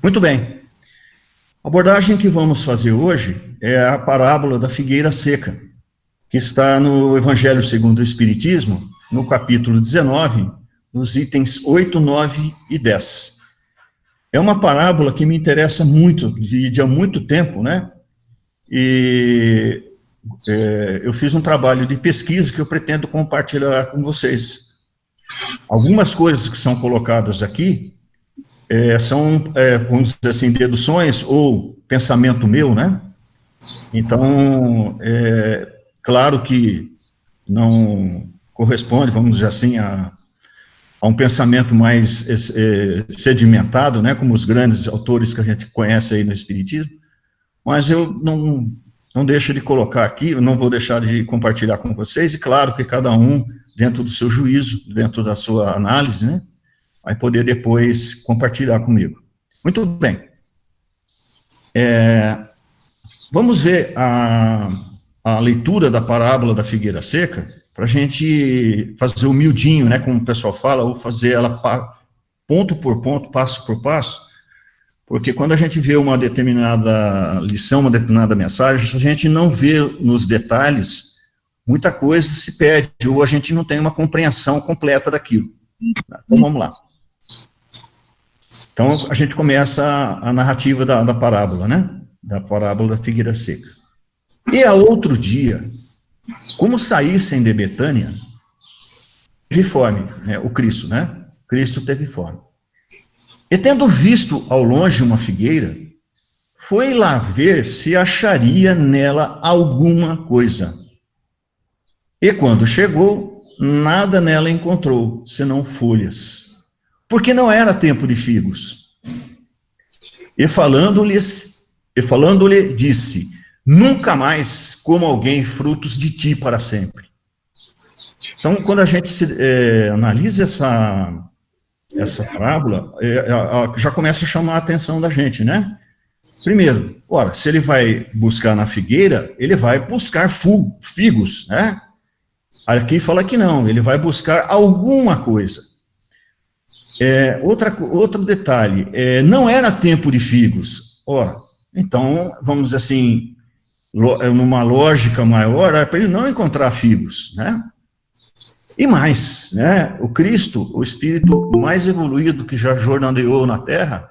Muito bem. A abordagem que vamos fazer hoje é a parábola da figueira seca, que está no Evangelho segundo o Espiritismo, no capítulo 19, nos itens 8, 9 e 10. É uma parábola que me interessa muito, de há muito tempo, né? E eu fiz um trabalho de pesquisa que eu pretendo compartilhar com vocês. Algumas coisas que são colocadas aqui são, vamos dizer assim, deduções ou pensamento meu, né? Então, claro que não corresponde, vamos dizer assim, a um pensamento mais sedimentado, né, como os grandes autores que a gente conhece aí no Espiritismo, mas eu não deixo de colocar aqui, eu não vou deixar de compartilhar com vocês, e claro que cada um, dentro do seu juízo, dentro da sua análise, né, vai poder depois compartilhar comigo. Muito bem. Vamos ver a leitura da parábola da figueira seca, para a gente fazer humildinho, né, como o pessoal fala, ou fazer ela ponto por ponto, passo por passo, porque quando a gente vê uma determinada lição, uma determinada mensagem, se a gente não vê nos detalhes, muita coisa se perde, ou a gente não tem uma compreensão completa daquilo. Então, vamos lá. Então, a gente começa a narrativa da parábola, né, da parábola da figueira seca. E a outro dia, como saíssem de Betânia, teve fome, né, o Cristo, né? Cristo teve fome. E tendo visto ao longe uma figueira, foi lá ver se acharia nela alguma coisa. E quando chegou, nada nela encontrou, senão folhas, porque não era tempo de figos. E falando-lhe, disse: nunca mais como alguém frutos de ti para sempre. Então, quando a gente analisa essa parábola, já começa a chamar a atenção da gente, né? Primeiro, ora, se ele vai buscar na figueira, ele vai buscar figos, né? Aqui fala que não, ele vai buscar alguma coisa. Outro detalhe, não era tempo de figos. Ora, então, vamos dizer assim, numa lógica maior, era para ele não encontrar figos, né? E mais, né? O Cristo, o Espírito mais evoluído que já jornadeou na Terra,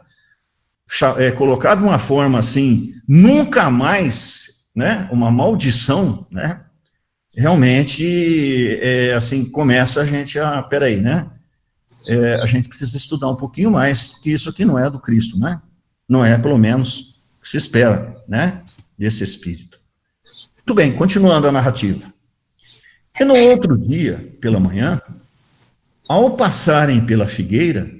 colocado de uma forma assim, nunca mais, né? Uma maldição, né? Realmente, assim, começa a gente peraí, né? A gente precisa estudar um pouquinho mais, porque isso aqui não é do Cristo, né? Não é, pelo menos, o que se espera, né? Desse Espírito. Muito bem, continuando a narrativa. E no outro dia, pela manhã, ao passarem pela figueira,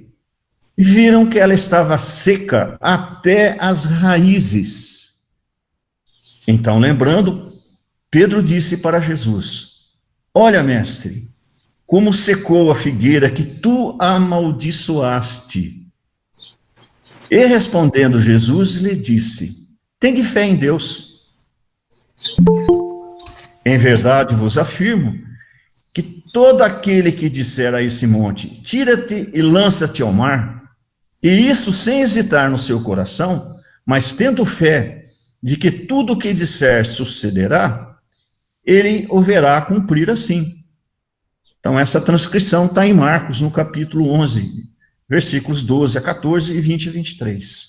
viram que ela estava seca até as raízes. Então, lembrando, Pedro disse para Jesus: olha, mestre, como secou a figueira que tu amaldiçoaste. E respondendo Jesus, lhe disse: tende fé em Deus. Em verdade vos afirmo que todo aquele que disser a esse monte: tira-te e lança-te ao mar, e isso sem hesitar no seu coração, mas tendo fé de que tudo o que disser sucederá, ele o verá cumprir assim. Então essa transcrição está em Marcos, no capítulo 11, versículos 12 a 14 e 20 a 23.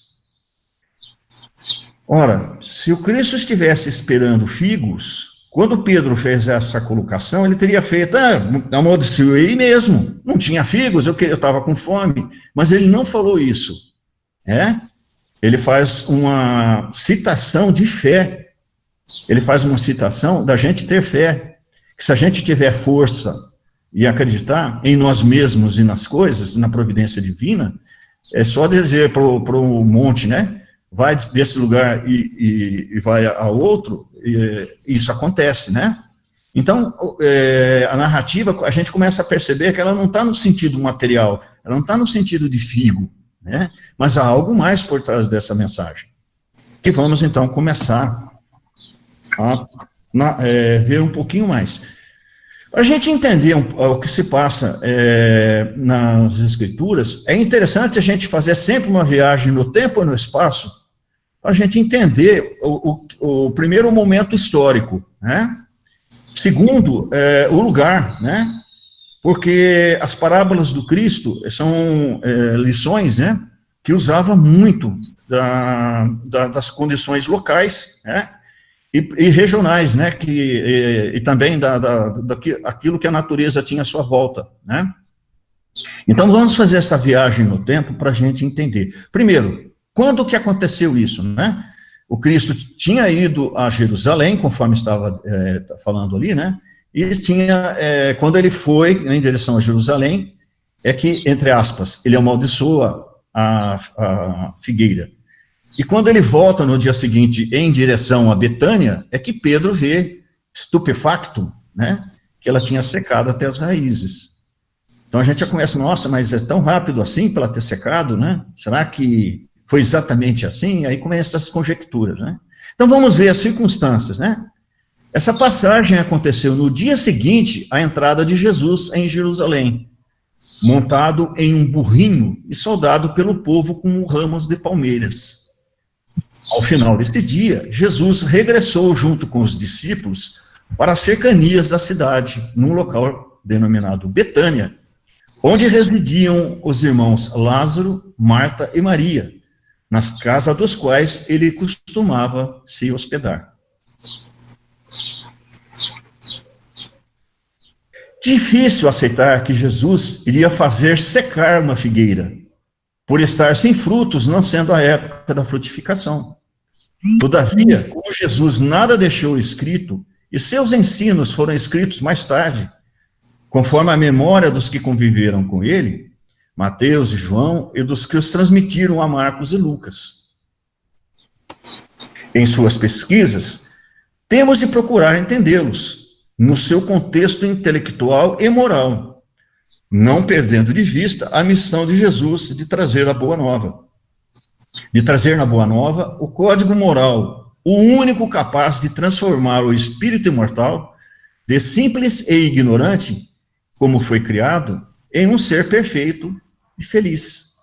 Ora, se o Cristo estivesse esperando figos, quando Pedro fez essa colocação, ele teria feito: amaldiçoei mesmo, não tinha figos, eu estava com fome, mas ele não falou isso. Ele faz uma citação de fé, ele faz uma citação da gente ter fé, que se a gente tiver força e acreditar em nós mesmos e nas coisas, na providência divina, é só dizer para o monte, né? Vai desse lugar e vai a outro, isso acontece, né? Então, a narrativa, a gente começa a perceber que ela não está no sentido material, ela não está no sentido de figo, né? Mas há algo mais por trás dessa mensagem. Que vamos, então, começar a ver um pouquinho mais. Para a gente entender o que se passa nas Escrituras, é interessante a gente fazer sempre uma viagem no tempo e no espaço, para a gente entender o primeiro momento histórico, né? Segundo, o lugar, né? Porque as parábolas do Cristo são lições, né, que usava muito das condições locais, né, e regionais, né, e também daquilo que a natureza tinha à sua volta, né. Então vamos fazer essa viagem no tempo para a gente entender. Primeiro, quando que aconteceu isso, né? O Cristo tinha ido a Jerusalém, conforme estava falando ali, né? E tinha, quando ele foi em direção a Jerusalém, é que, entre aspas, ele amaldiçoa a figueira. E quando ele volta no dia seguinte em direção a Betânia, é que Pedro vê, estupefacto, né, que ela tinha secado até as raízes. Então a gente já começa, nossa, mas é tão rápido assim para ela ter secado, né? Será que foi exatamente assim? Aí começam as conjecturas, né? Então vamos ver as circunstâncias, né? Essa passagem aconteceu no dia seguinte à entrada de Jesus em Jerusalém, montado em um burrinho e saudado pelo povo com ramos de palmeiras. Ao final deste dia, Jesus regressou junto com os discípulos para as cercanias da cidade, num local denominado Betânia, onde residiam os irmãos Lázaro, Marta e Maria, nas casas dos quais ele costumava se hospedar. Difícil aceitar que Jesus iria fazer secar uma figueira, por estar sem frutos, não sendo a época da frutificação. Todavia, como Jesus nada deixou escrito, e seus ensinos foram escritos mais tarde, conforme a memória dos que conviveram com ele, Mateus e João, e dos que os transmitiram a Marcos e Lucas. Em suas pesquisas, temos de procurar entendê-los, no seu contexto intelectual e moral, não perdendo de vista a missão de Jesus de trazer a boa nova. De trazer na boa nova o código moral, o único capaz de transformar o espírito imortal, de simples e ignorante, como foi criado, em um ser perfeito e feliz.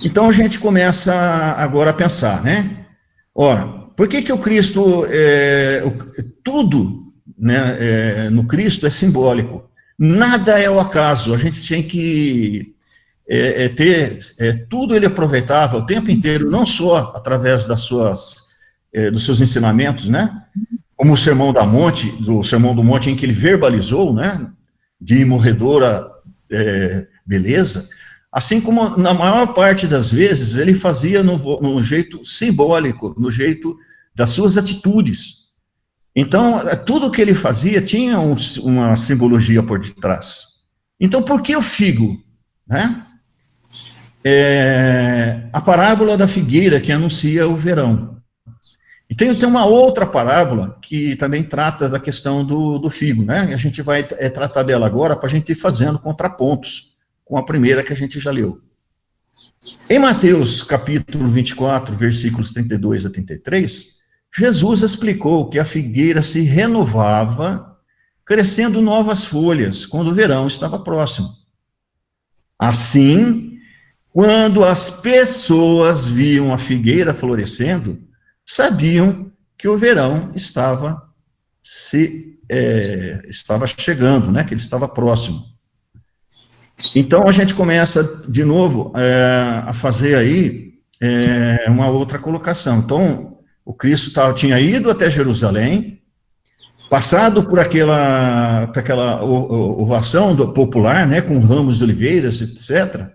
Então a gente começa agora a pensar, né? Ora, por que o Cristo, tudo, né, no Cristo é simbólico? Nada é o acaso, a gente tem que tudo ele aproveitava o tempo inteiro, não só através dos seus ensinamentos, né? Como o Sermão do Monte, em que ele verbalizou, né? De imorredora beleza, assim como na maior parte das vezes ele fazia no jeito simbólico, no jeito das suas atitudes. Então, tudo que ele fazia tinha uma simbologia por detrás. Então, por que o figo? Né? A parábola da figueira que anuncia o verão. E tem uma outra parábola que também trata da questão do figo, né? E a gente vai tratar dela agora para a gente ir fazendo contrapontos com a primeira que a gente já leu. Em Mateus capítulo 24, versículos 32 a 33, Jesus explicou que a figueira se renovava, crescendo novas folhas, quando o verão estava próximo. Assim, quando as pessoas viam a figueira florescendo, sabiam que o verão estava chegando, né, que ele estava próximo. Então a gente começa de novo a fazer aí uma outra colocação. Então, o Cristo tinha ido até Jerusalém, passado por aquela ovação popular, né, com ramos de oliveiras, etc.,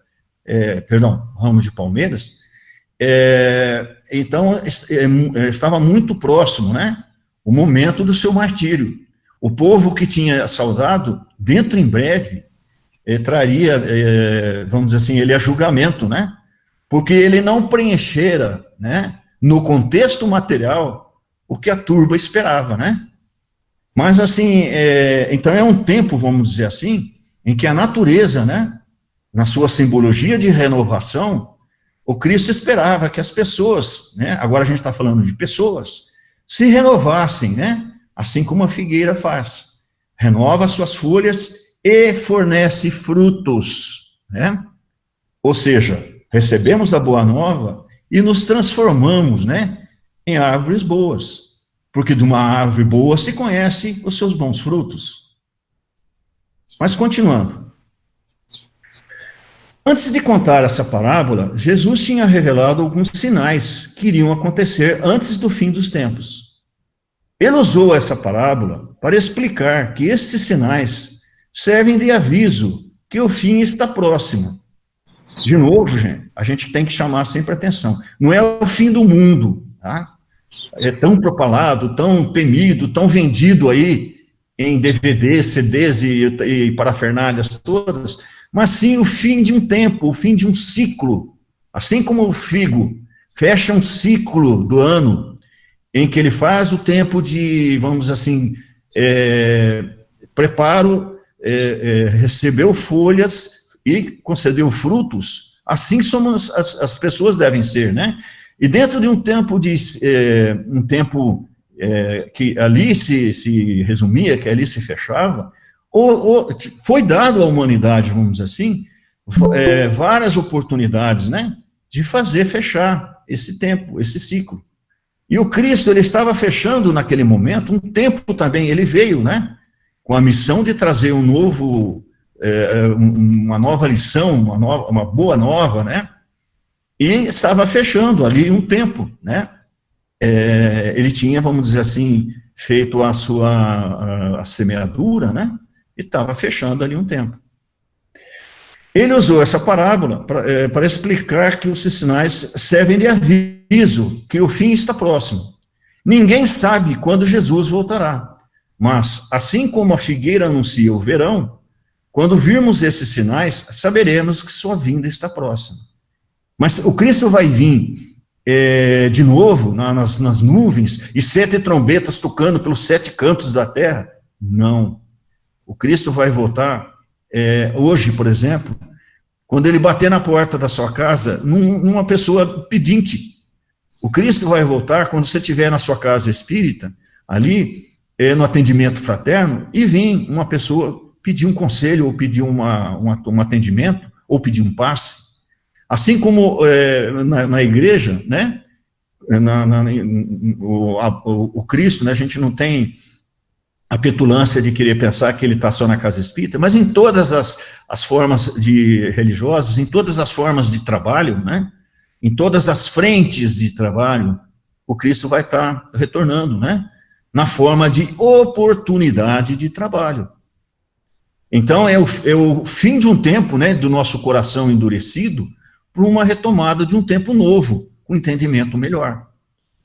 ramos de palmeiras, então estava muito próximo, né, o momento do seu martírio. O povo que tinha saudado, dentro em breve, traria, vamos dizer assim, ele a julgamento, né, porque ele não preenchera, né, no contexto material, o que a turba esperava, né? Mas, assim, então é um tempo, vamos dizer assim, em que a natureza, né, na sua simbologia de renovação, o Cristo esperava que as pessoas, né, agora a gente está falando de pessoas, se renovassem, né, assim como a figueira faz. Renova suas folhas e fornece frutos, né? Ou seja, recebemos a boa nova e nos transformamos, né, em árvores boas. Porque de uma árvore boa se conhece os seus bons frutos. Mas continuando. Antes de contar essa parábola, Jesus tinha revelado alguns sinais que iriam acontecer antes do fim dos tempos. Ele usou essa parábola para explicar que esses sinais servem de aviso que o fim está próximo. De novo, gente, a gente tem que chamar sempre atenção. Não é o fim do mundo, tá? É tão propalado, tão temido, tão vendido aí em DVDs, CDs e parafernálias todas, mas sim o fim de um tempo, o fim de um ciclo. Assim como o figo fecha um ciclo do ano, em que ele faz o tempo de, vamos assim, preparo, recebeu folhas e concedeu frutos, assim somos as pessoas devem ser, né? E dentro de um tempo que ali se resumia, que ali se fechava, foi dado à humanidade, vamos dizer assim, várias oportunidades, né, de fazer fechar esse tempo, esse ciclo. E o Cristo, ele estava fechando naquele momento um tempo também, ele veio, né, com a missão de trazer uma nova lição, uma boa nova, né, e estava fechando ali um tempo, né, ele tinha, vamos dizer assim, feito a semeadura, né, e estava fechando ali um tempo. Ele usou essa parábola para explicar que os sinais servem de aviso, que o fim está próximo. Ninguém sabe quando Jesus voltará, mas assim como a figueira anuncia o verão, quando virmos esses sinais, saberemos que sua vinda está próxima. Mas o Cristo vai vir de novo nas nuvens, e 7 trombetas tocando pelos 7 cantos da terra? Não. O Cristo vai voltar hoje, por exemplo, quando ele bater na porta da sua casa, numa pessoa pedinte. O Cristo vai voltar quando você estiver na sua casa espírita, ali, no atendimento fraterno, e vir uma pessoa pedir um conselho, ou pedir um atendimento, ou pedir um passe. Assim como na igreja, né, o Cristo, né, a gente não tem a petulância de querer pensar que ele está só na casa espírita, mas em todas as formas religiosas, em todas as formas de trabalho, né, em todas as frentes de trabalho, o Cristo vai estar retornando, né, na forma de oportunidade de trabalho. Então é o fim de um tempo, né, do nosso coração endurecido, para uma retomada de um tempo novo, com entendimento melhor.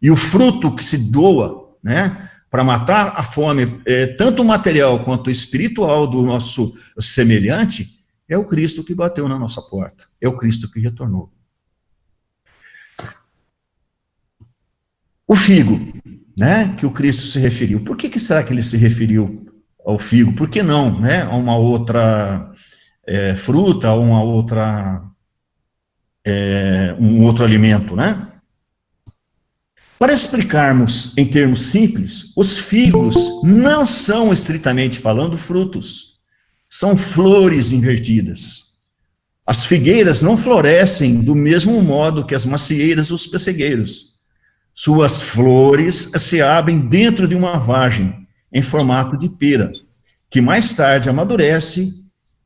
E o fruto que se doa, né, para matar a fome, tanto material quanto espiritual do nosso semelhante, é o Cristo que bateu na nossa porta, é o Cristo que retornou. O figo, né, que o Cristo se referiu, por que será que ele se referiu ao figo? Por que não, né, a uma outra fruta, a uma outra... um outro alimento, né? Para explicarmos em termos simples, os figos não são, estritamente falando, frutos. São flores invertidas. As figueiras não florescem do mesmo modo que as macieiras ou os pessegueiros. Suas flores se abrem dentro de uma vagem, em formato de pera, que mais tarde amadurece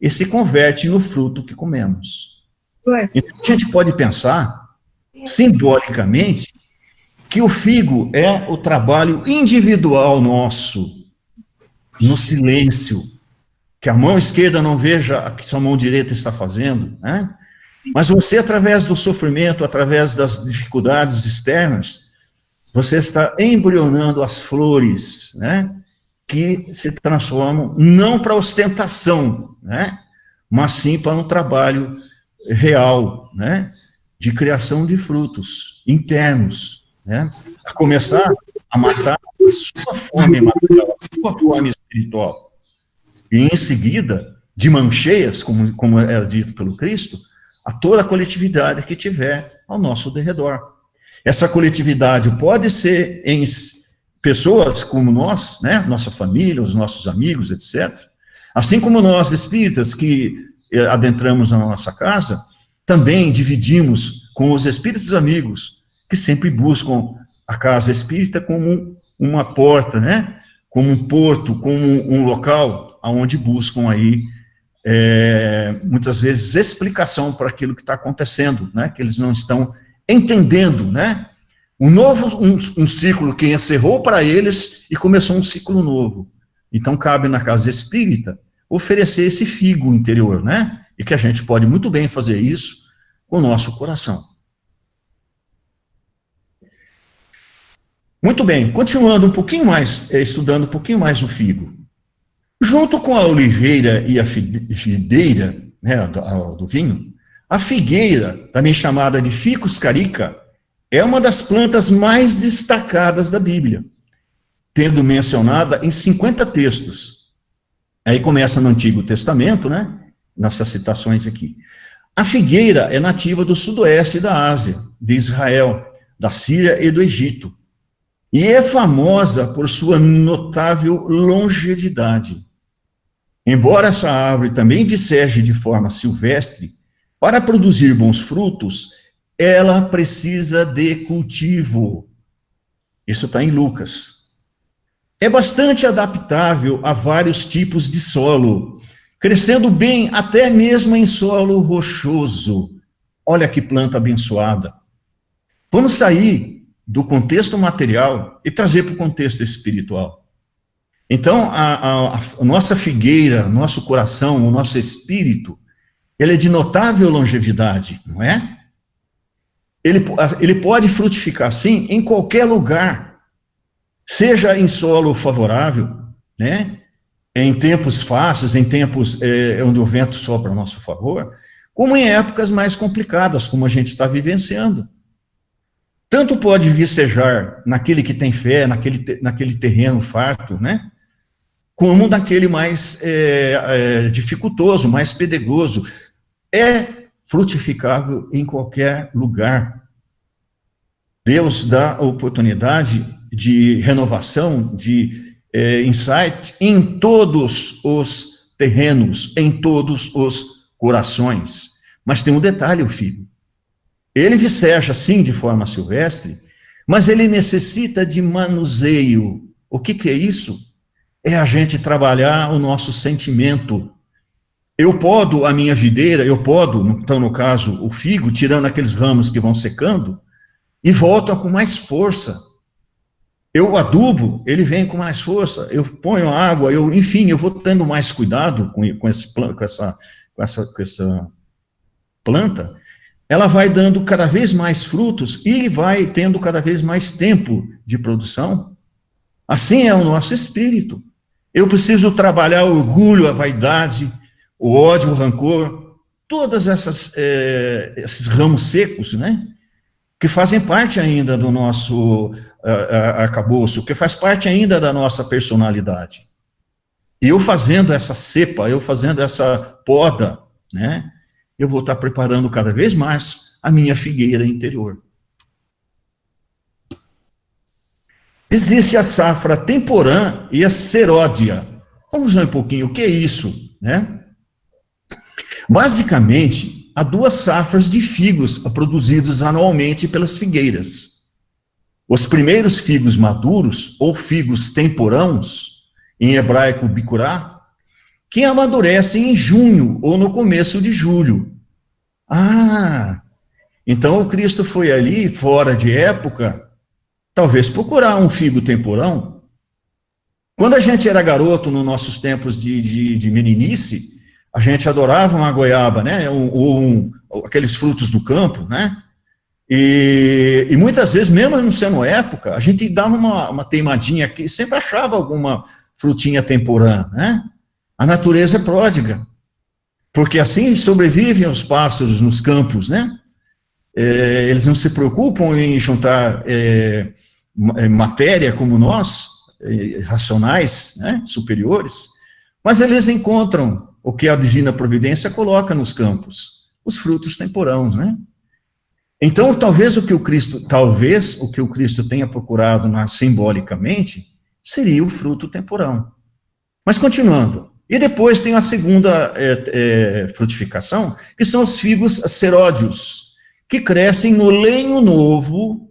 e se converte no fruto que comemos. Então, a gente pode pensar, simbolicamente, que o figo é o trabalho individual nosso, no silêncio, que a mão esquerda não veja o que sua mão direita está fazendo, né? Mas você, através do sofrimento, através das dificuldades externas, você está embrionando as flores, né? Que se transformam, não para ostentação, né? Mas sim para um trabalho real, né, de criação de frutos internos, né, a começar a matar a sua fome material, a sua fome espiritual, e em seguida, de mãos cheias, como era dito pelo Cristo, a toda a coletividade que tiver ao nosso derredor. Essa coletividade pode ser pessoas como nós, né, nossa família, os nossos amigos, etc., assim como nós, espíritas, que adentramos na nossa casa, também dividimos com os espíritos amigos, que sempre buscam a casa espírita como uma porta, né, como um porto, como um local onde buscam aí, muitas vezes, explicação para aquilo que está acontecendo, né, que eles não estão entendendo, né, um ciclo que encerrou para eles e começou um ciclo novo. Então, cabe na casa espírita oferecer esse figo interior, né? E que a gente pode muito bem fazer isso com o nosso coração. Muito bem, continuando um pouquinho mais, estudando um pouquinho mais o figo. Junto com a oliveira e a videira, né, do vinho, a figueira, também chamada de ficus carica, é uma das plantas mais destacadas da Bíblia, tendo mencionada em 50 textos. Aí começa no Antigo Testamento, né? Nessas citações aqui. A figueira é nativa do sudoeste da Ásia, de Israel, da Síria e do Egito. E é famosa por sua notável longevidade. Embora essa árvore também viceje de forma silvestre, para produzir bons frutos, ela precisa de cultivo. Isso está em Lucas. É bastante adaptável a vários tipos de solo, crescendo bem até mesmo em solo rochoso. Olha que planta abençoada. Vamos sair do contexto material e trazer para o contexto espiritual. Então, a nossa figueira, nosso coração, o nosso espírito, ele é de notável longevidade, não é? Ele pode frutificar, sim, em qualquer lugar, seja em solo favorável, né? Em tempos fáceis, em tempos onde o vento sopra a nosso favor, como em épocas mais complicadas, como a gente está vivenciando. Tanto pode vicejar naquele que tem fé, naquele terreno farto, né? Como naquele mais dificultoso, mais pedregoso. É frutificável em qualquer lugar. Deus dá a oportunidade de renovação, de insight em todos os terrenos, em todos os corações. Mas tem um detalhe, o filho. Ele viceja, sim, de forma silvestre, mas ele necessita de manuseio. O que é isso? É a gente trabalhar o nosso sentimento. Eu podo a minha videira, então no caso, o figo, tirando aqueles ramos que vão secando, e volta com mais força. Eu adubo, ele vem com mais força. Eu ponho água, enfim, eu vou tendo mais cuidado com essa planta. Ela vai dando cada vez mais frutos e vai tendo cada vez mais tempo de produção. Assim é o nosso espírito. Eu preciso trabalhar o orgulho, a vaidade, o ódio, o rancor, todas esses ramos secos, né? Que fazem parte ainda do nosso arcabouço, que faz parte ainda da nossa personalidade. E eu fazendo essa cepa, eu fazendo essa poda, né? Eu vou estar preparando cada vez mais a minha figueira interior. Existe a safra temporã e a seródia. Vamos ver um pouquinho o que é isso, né? Basicamente, há duas safras de figos produzidos anualmente pelas figueiras. Os primeiros figos maduros, ou figos temporãos, em hebraico bicurá, que amadurecem em junho ou no começo de julho. Então o Cristo foi ali, fora de época, talvez procurar um figo temporão. Quando a gente era garoto, nos nossos tempos de meninice, a gente adorava uma goiaba, né? Ou aqueles frutos do campo, né? E muitas vezes, mesmo não sendo época, a gente dava uma teimadinha aqui, sempre achava alguma frutinha temporã, né? A natureza é pródiga, porque assim sobrevivem os pássaros nos campos, né? Eles não se preocupam em juntar matéria como nós, racionais, né? Superiores, mas eles encontram o que a divina providência coloca nos campos, os frutos temporãos, né? Então, talvez o que o Cristo tenha procurado simbolicamente seria o fruto temporão. Mas continuando. E depois tem a segunda frutificação, que são os figos seródios, que crescem no lenho novo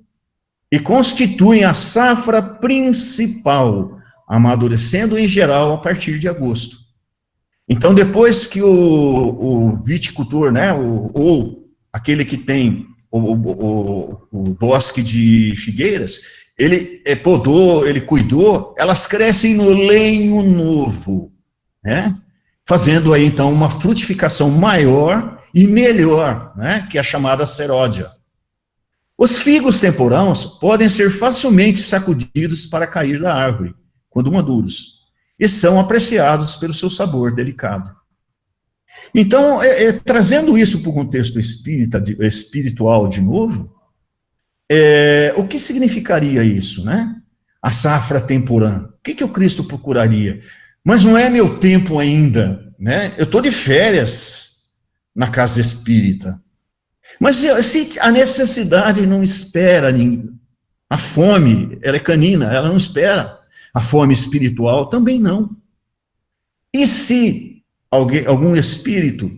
e constituem a safra principal, amadurecendo em geral a partir de agosto. Então, depois que o viticultor, né, ou aquele que tem o bosque de figueiras, ele podou, ele cuidou, elas crescem no lenho novo, né? Fazendo aí então uma frutificação maior e melhor, né? Que é a chamada seródia. Os figos temporãos podem ser facilmente sacudidos para cair da árvore, quando maduros, e são apreciados pelo seu sabor delicado. Então, trazendo isso para o contexto espiritual de novo, o que significaria isso, né? A safra temporã. O que o Cristo procuraria? Mas não é meu tempo ainda, né? Eu estou de férias na casa espírita. Mas se a necessidade não espera, a fome, ela é canina, ela não espera. A fome espiritual também não. E se algum espírito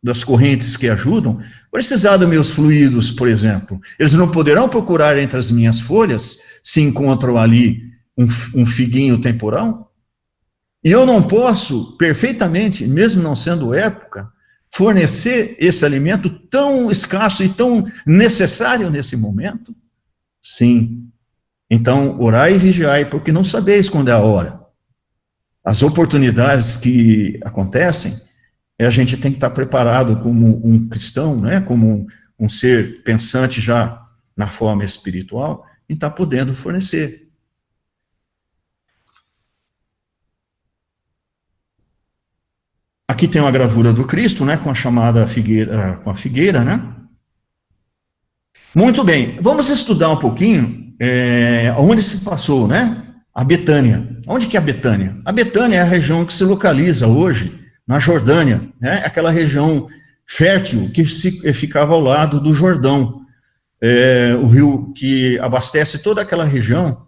das correntes que ajudam precisar dos meus fluidos, por exemplo, eles não poderão procurar entre as minhas folhas se encontram ali um figuinho temporal? E eu não posso perfeitamente, mesmo não sendo época, fornecer esse alimento tão escasso e tão necessário nesse momento? Sim. Então, orai e vigiai, porque não sabeis quando é a hora. As oportunidades que acontecem, a gente tem que estar preparado como um cristão, né, como um ser pensante já na forma espiritual, e estar podendo fornecer. Aqui tem uma gravura do Cristo, né, com a chamada figueira, com a figueira, né? Muito bem, vamos estudar um pouquinho onde se passou, né? A Betânia. Onde que é a Betânia? A Betânia é a região que se localiza hoje na Jordânia, né? Aquela região fértil que ficava ao lado do Jordão, o rio que abastece toda aquela região.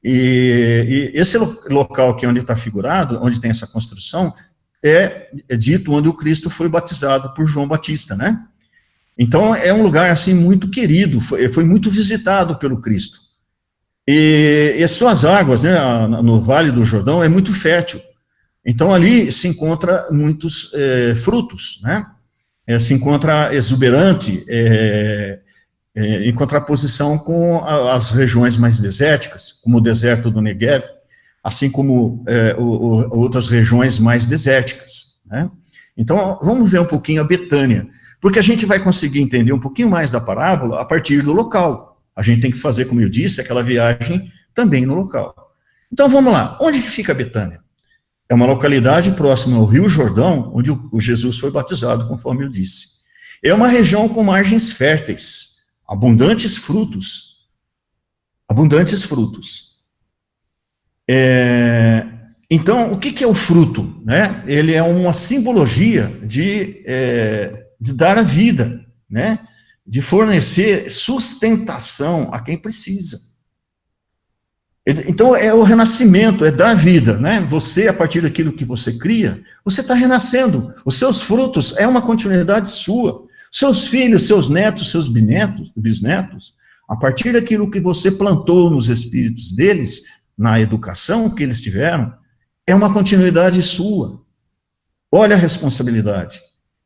E esse local que é onde está figurado, onde tem essa construção, é dito onde o Cristo foi batizado por João Batista, né? Então é um lugar assim muito querido, foi muito visitado pelo Cristo. E as suas águas, né, no Vale do Jordão, é muito fértil. Então ali se encontra muitos frutos, né? Se encontra exuberante, em contraposição com as regiões mais desérticas, como o deserto do Negev, assim como outras regiões mais desérticas, né? Então vamos ver um pouquinho a Betânia, porque a gente vai conseguir entender um pouquinho mais da parábola a partir do local. A gente tem que fazer, como eu disse, aquela viagem também no local. Então vamos lá, onde que fica Betânia? É uma localidade próxima ao Rio Jordão, onde o Jesus foi batizado, conforme eu disse. É uma região com margens férteis, abundantes frutos. Abundantes frutos. Então, o que é o fruto? Né? Ele é uma simbologia de dar a vida, né? De fornecer sustentação a quem precisa. Então, é o renascimento, é dar vida, né? Você, a partir daquilo que você cria, você está renascendo. Os seus frutos é uma continuidade sua. Seus filhos, seus netos, seus bisnetos, a partir daquilo que você plantou nos espíritos deles, na educação que eles tiveram, é uma continuidade sua. Olha a responsabilidade.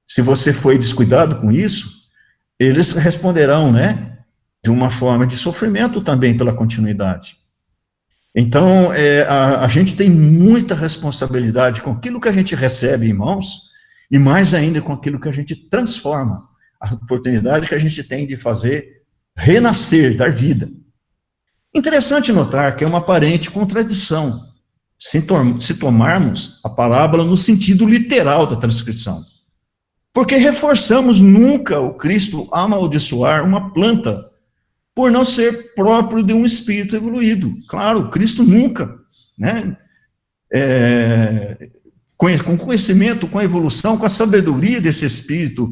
Se você foi descuidado com isso, eles responderão, né, de uma forma de sofrimento também pela continuidade. Então, a gente tem muita responsabilidade com aquilo que a gente recebe em mãos, e mais ainda com aquilo que a gente transforma, a oportunidade que a gente tem de fazer renascer, dar vida. Interessante notar que é uma aparente contradição, se tomarmos a parábola no sentido literal da transcrição. Porque reforçamos nunca o Cristo amaldiçoar uma planta por não ser próprio de um espírito evoluído. Claro, Cristo nunca, né, com conhecimento, com a evolução, com a sabedoria desse espírito,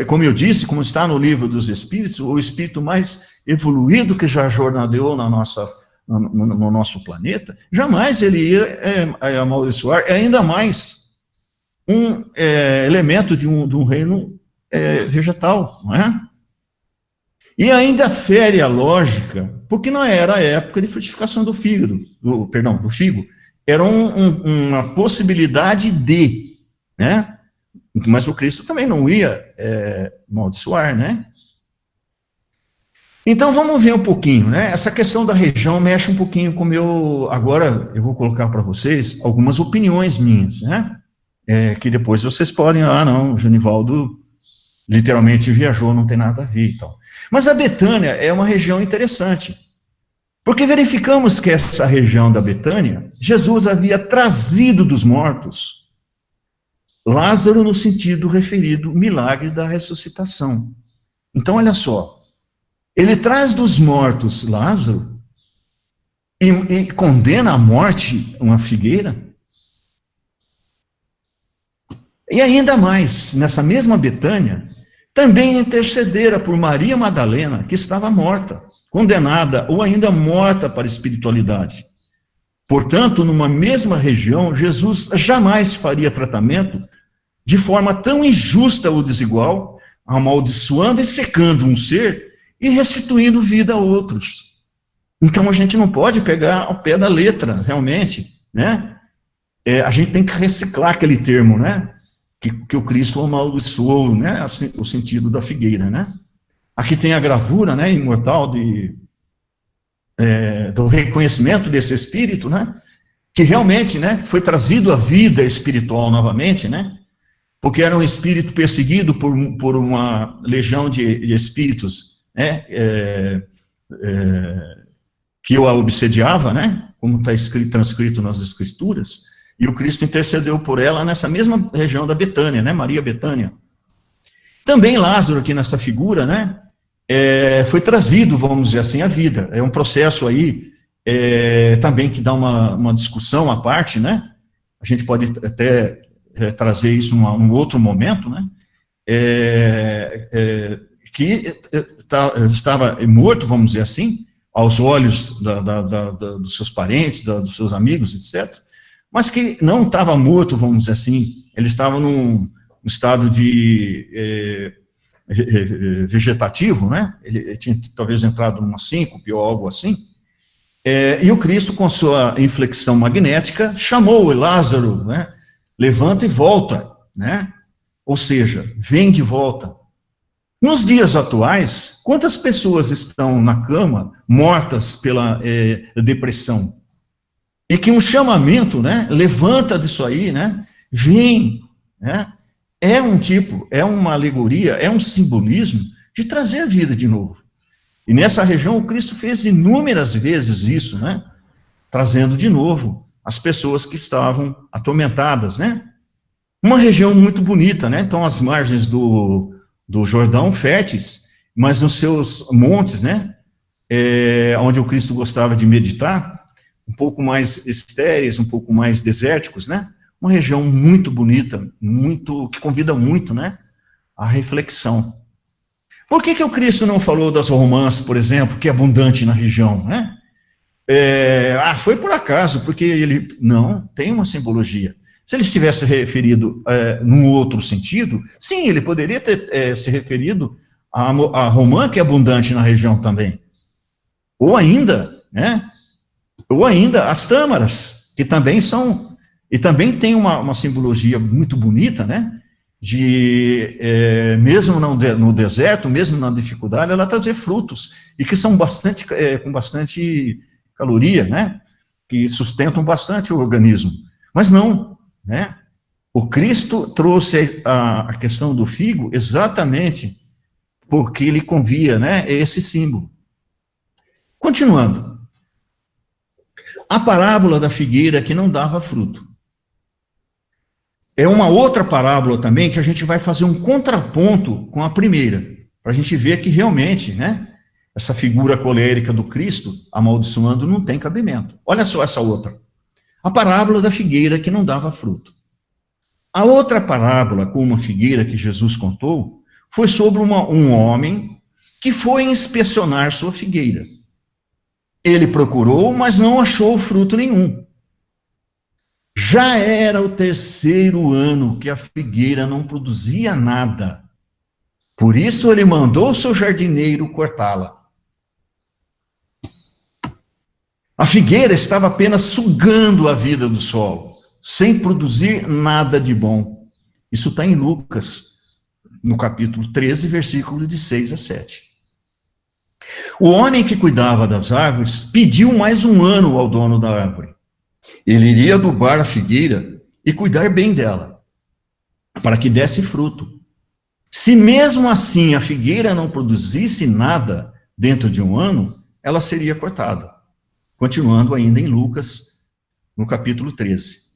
como eu disse, como está no livro dos Espíritos, o espírito mais evoluído que já jornadeou no nosso planeta, jamais ele ia amaldiçoar, ainda mais um elemento de um reino vegetal, não é? E ainda fere a lógica, porque não era a época de frutificação do do figo. Era uma possibilidade de, né? Mas o Cristo também não ia amaldiçoar, né? Então vamos ver um pouquinho, né? Essa questão da região mexe um pouquinho com o meu... Agora eu vou colocar para vocês algumas opiniões minhas, né? Que depois vocês podem, não, o Genivaldo literalmente viajou, não tem nada a ver e tal. Mas a Betânia é uma região interessante, porque verificamos que essa região da Betânia, Jesus havia trazido dos mortos Lázaro no sentido referido, milagre da ressuscitação. Então, olha só, ele traz dos mortos Lázaro e condena à morte uma figueira. E ainda mais, nessa mesma Betânia, também intercedera por Maria Madalena, que estava morta, condenada ou ainda morta para a espiritualidade. Portanto, numa mesma região, Jesus jamais faria tratamento de forma tão injusta ou desigual, amaldiçoando e secando um ser e restituindo vida a outros. Então a gente não pode pegar ao pé da letra, realmente, né? A gente tem que reciclar aquele termo, né? Que o Cristo amaldiçoou, né? Assim, o sentido da figueira, né? Aqui tem a gravura, né? Imortal do reconhecimento desse espírito, né? Que realmente, né? Foi trazido à vida espiritual novamente, né? Porque era um espírito perseguido por uma legião de espíritos, né? Que o obsediava, né? Como está transcrito nas Escrituras. E o Cristo intercedeu por ela nessa mesma região da Betânia, né? Maria Betânia. Também Lázaro, aqui nessa figura, né? Foi trazido, vamos dizer assim, à vida. É um processo aí também que dá uma discussão à parte, né? A gente pode até trazer isso num outro momento, né? Que estava morto, vamos dizer assim, aos olhos dos seus parentes, dos seus amigos, etc., mas que não estava morto, vamos dizer assim, ele estava num estado de vegetativo, né? Ele tinha talvez entrado numa síncope ou algo assim, e o Cristo, com sua inflexão magnética, chamou Lázaro, né? Levanta e volta, né? Ou seja, vem de volta. Nos dias atuais, quantas pessoas estão na cama, mortas pela depressão? E que um chamamento, né, levanta disso aí, né, vem, né, é uma alegoria, é um simbolismo de trazer a vida de novo. E nessa região o Cristo fez inúmeras vezes isso, né, trazendo de novo as pessoas que estavam atormentadas, né. Uma região muito bonita, né, então as margens do Jordão férteis, mas nos seus montes, né, onde o Cristo gostava de meditar, um pouco mais estéreis, um pouco mais desérticos, né? Uma região muito bonita, que convida muito, né? À reflexão. Por que o Cristo não falou das romãs, por exemplo, que é abundante na região, né? Foi por acaso, porque ele... Não, tem uma simbologia. Se ele estivesse referido num outro sentido, sim, ele poderia ter se referido à romã, que é abundante na região também. Ou ainda, né? Ou ainda as tâmaras, que também são, e também tem uma simbologia muito bonita, né, de, mesmo no deserto, mesmo na dificuldade, ela trazer frutos, e que são com bastante caloria, né, que sustentam bastante o organismo. Mas não, né, o Cristo trouxe a questão do figo exatamente porque ele convia, né, esse símbolo. Continuando. A parábola da figueira que não dava fruto. É uma outra parábola também que a gente vai fazer um contraponto com a primeira, para a gente ver que realmente, né, essa figura colérica do Cristo, amaldiçoando, não tem cabimento. Olha só essa outra. A parábola da figueira que não dava fruto. A outra parábola com uma figueira que Jesus contou foi sobre um homem que foi inspecionar sua figueira. Ele procurou, mas não achou fruto nenhum. Já era o 3º ano que a figueira não produzia nada. Por isso ele mandou seu jardineiro cortá-la. A figueira estava apenas sugando a vida do solo, sem produzir nada de bom. Isso está em Lucas, no capítulo 13, versículo de 6 a 7. O homem que cuidava das árvores pediu mais um ano ao dono da árvore. Ele iria adubar a figueira e cuidar bem dela, para que desse fruto. Se mesmo assim a figueira não produzisse nada dentro de um ano, ela seria cortada. Continuando ainda em Lucas, no capítulo 13.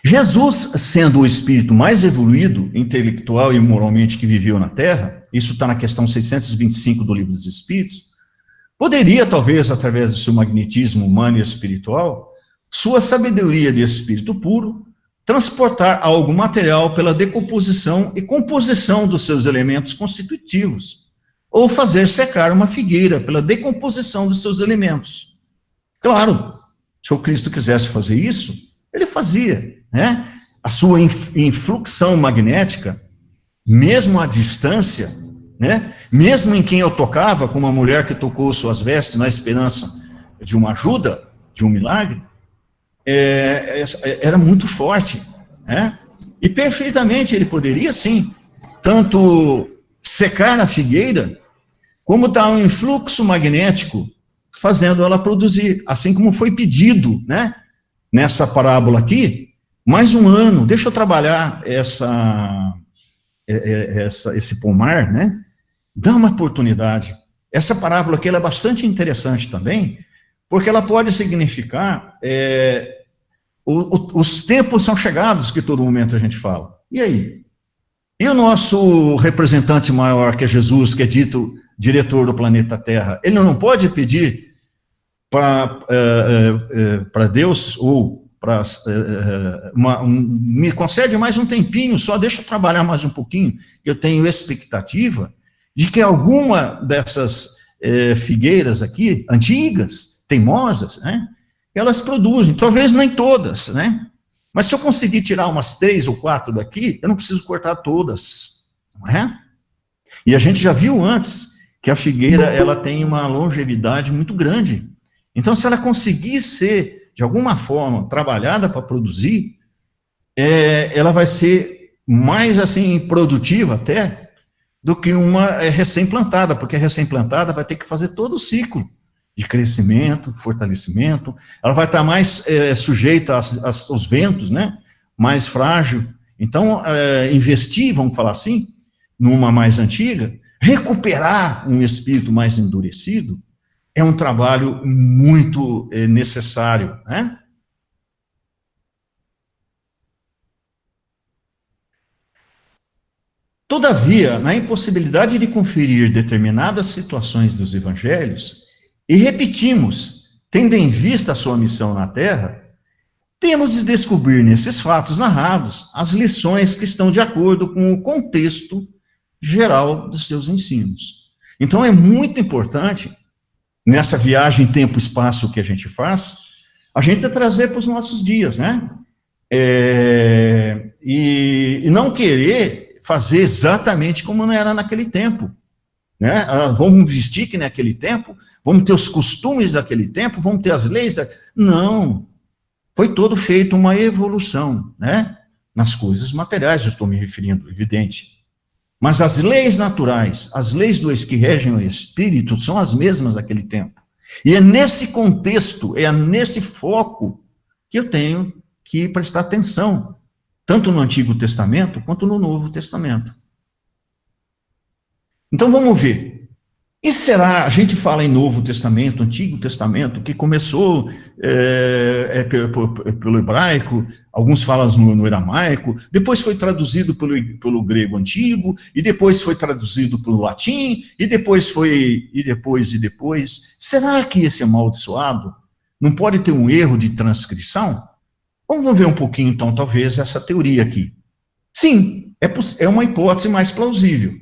Jesus, sendo o espírito mais evoluído, intelectual e moralmente que viveu na Terra, isso está na questão 625 do Livro dos Espíritos, poderia, talvez, através do seu magnetismo humano e espiritual, sua sabedoria de espírito puro, transportar algo material pela decomposição e composição dos seus elementos constitutivos, ou fazer secar uma figueira pela decomposição dos seus elementos. Claro, se o Cristo quisesse fazer isso, ele fazia, né? A sua influxão magnética, mesmo à distância, né? Mesmo em quem eu tocava, como a mulher que tocou suas vestes na esperança de uma ajuda, de um milagre, era muito forte, né? E perfeitamente ele poderia, sim, tanto secar a figueira, como dar um influxo magnético, fazendo ela produzir, assim como foi pedido, né? Nessa parábola aqui, mais um ano, deixa eu trabalhar esse pomar, né? Dá uma oportunidade. Essa parábola aqui ela é bastante interessante também, porque ela pode significar os tempos são chegados, que todo momento a gente fala. E aí? E o nosso representante maior, que é Jesus, que é dito diretor do planeta Terra, ele não pode pedir para Deus, ou me concede mais um tempinho só, deixa eu trabalhar mais um pouquinho, eu tenho expectativa de que alguma dessas figueiras aqui, antigas, teimosas, né, elas produzem, talvez nem todas, né, mas se eu conseguir tirar umas 3 ou 4 daqui, eu não preciso cortar todas, não é? E a gente já viu antes que a figueira ela tem uma longevidade muito grande. Então, se ela conseguir ser, de alguma forma, trabalhada para produzir, ela vai ser mais, assim, produtiva até, do que uma recém-plantada, porque a recém-plantada vai ter que fazer todo o ciclo de crescimento, fortalecimento, ela vai estar mais sujeita aos ventos, né? Mais frágil. Então, investir, vamos falar assim, numa mais antiga, recuperar um espírito mais endurecido, é um trabalho muito necessário, né? Todavia, na impossibilidade de conferir determinadas situações dos evangelhos, e repetimos, tendo em vista a sua missão na Terra, temos de descobrir nesses fatos narrados as lições que estão de acordo com o contexto geral dos seus ensinos. Então é muito importante, nessa viagem tempo-espaço que a gente faz, a gente trazer para os nossos dias, né? E não querer fazer exatamente como não era naquele tempo, né? Vamos vestir que naquele tempo, vamos ter os costumes daquele tempo, vamos ter as leis. Não, foi todo feito uma evolução, né? Nas coisas materiais, eu estou me referindo, evidente. Mas as leis naturais, as leis que regem o espírito, são as mesmas daquele tempo. E é nesse contexto, é nesse foco que eu tenho que prestar atenção, tanto no Antigo Testamento quanto no Novo Testamento. Então vamos ver. E será, a gente fala em Novo Testamento, Antigo Testamento, que começou pelo hebraico, alguns falam no aramaico, depois foi traduzido pelo grego antigo, e depois foi traduzido pelo latim, e depois. Será que esse amaldiçoado não pode ter um erro de transcrição? Vamos ver um pouquinho, então, talvez, essa teoria aqui. Sim, é uma hipótese mais plausível.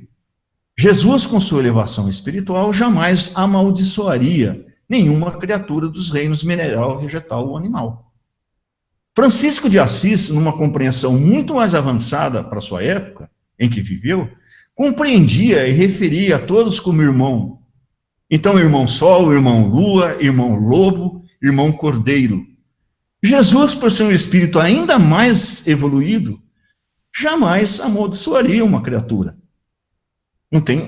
Jesus, com sua elevação espiritual, jamais amaldiçoaria nenhuma criatura dos reinos mineral, vegetal ou animal. Francisco de Assis, numa compreensão muito mais avançada para sua época, em que viveu, compreendia e referia a todos como irmão. Então, irmão Sol, irmão Lua, irmão Lobo, irmão Cordeiro. Jesus, por ser um espírito ainda mais evoluído, jamais amaldiçoaria uma criatura.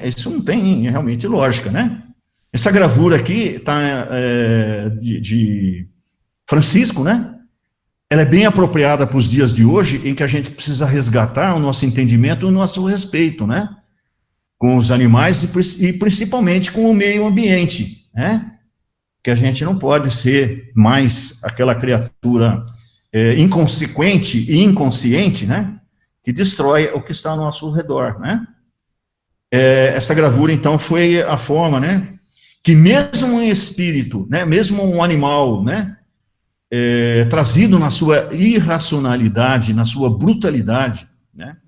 Isso não tem realmente lógica, né? Essa gravura aqui está de Francisco, né? Ela é bem apropriada para os dias de hoje, em que a gente precisa resgatar o nosso entendimento e o nosso respeito, né? Com os animais e principalmente com o meio ambiente, né? Que a gente não pode ser mais aquela criatura inconsequente e inconsciente, né? Que destrói o que está ao nosso redor, né? Essa gravura, então, foi a forma, né, que mesmo um espírito, né, mesmo um animal, né, trazido na sua irracionalidade, na sua brutalidade, né,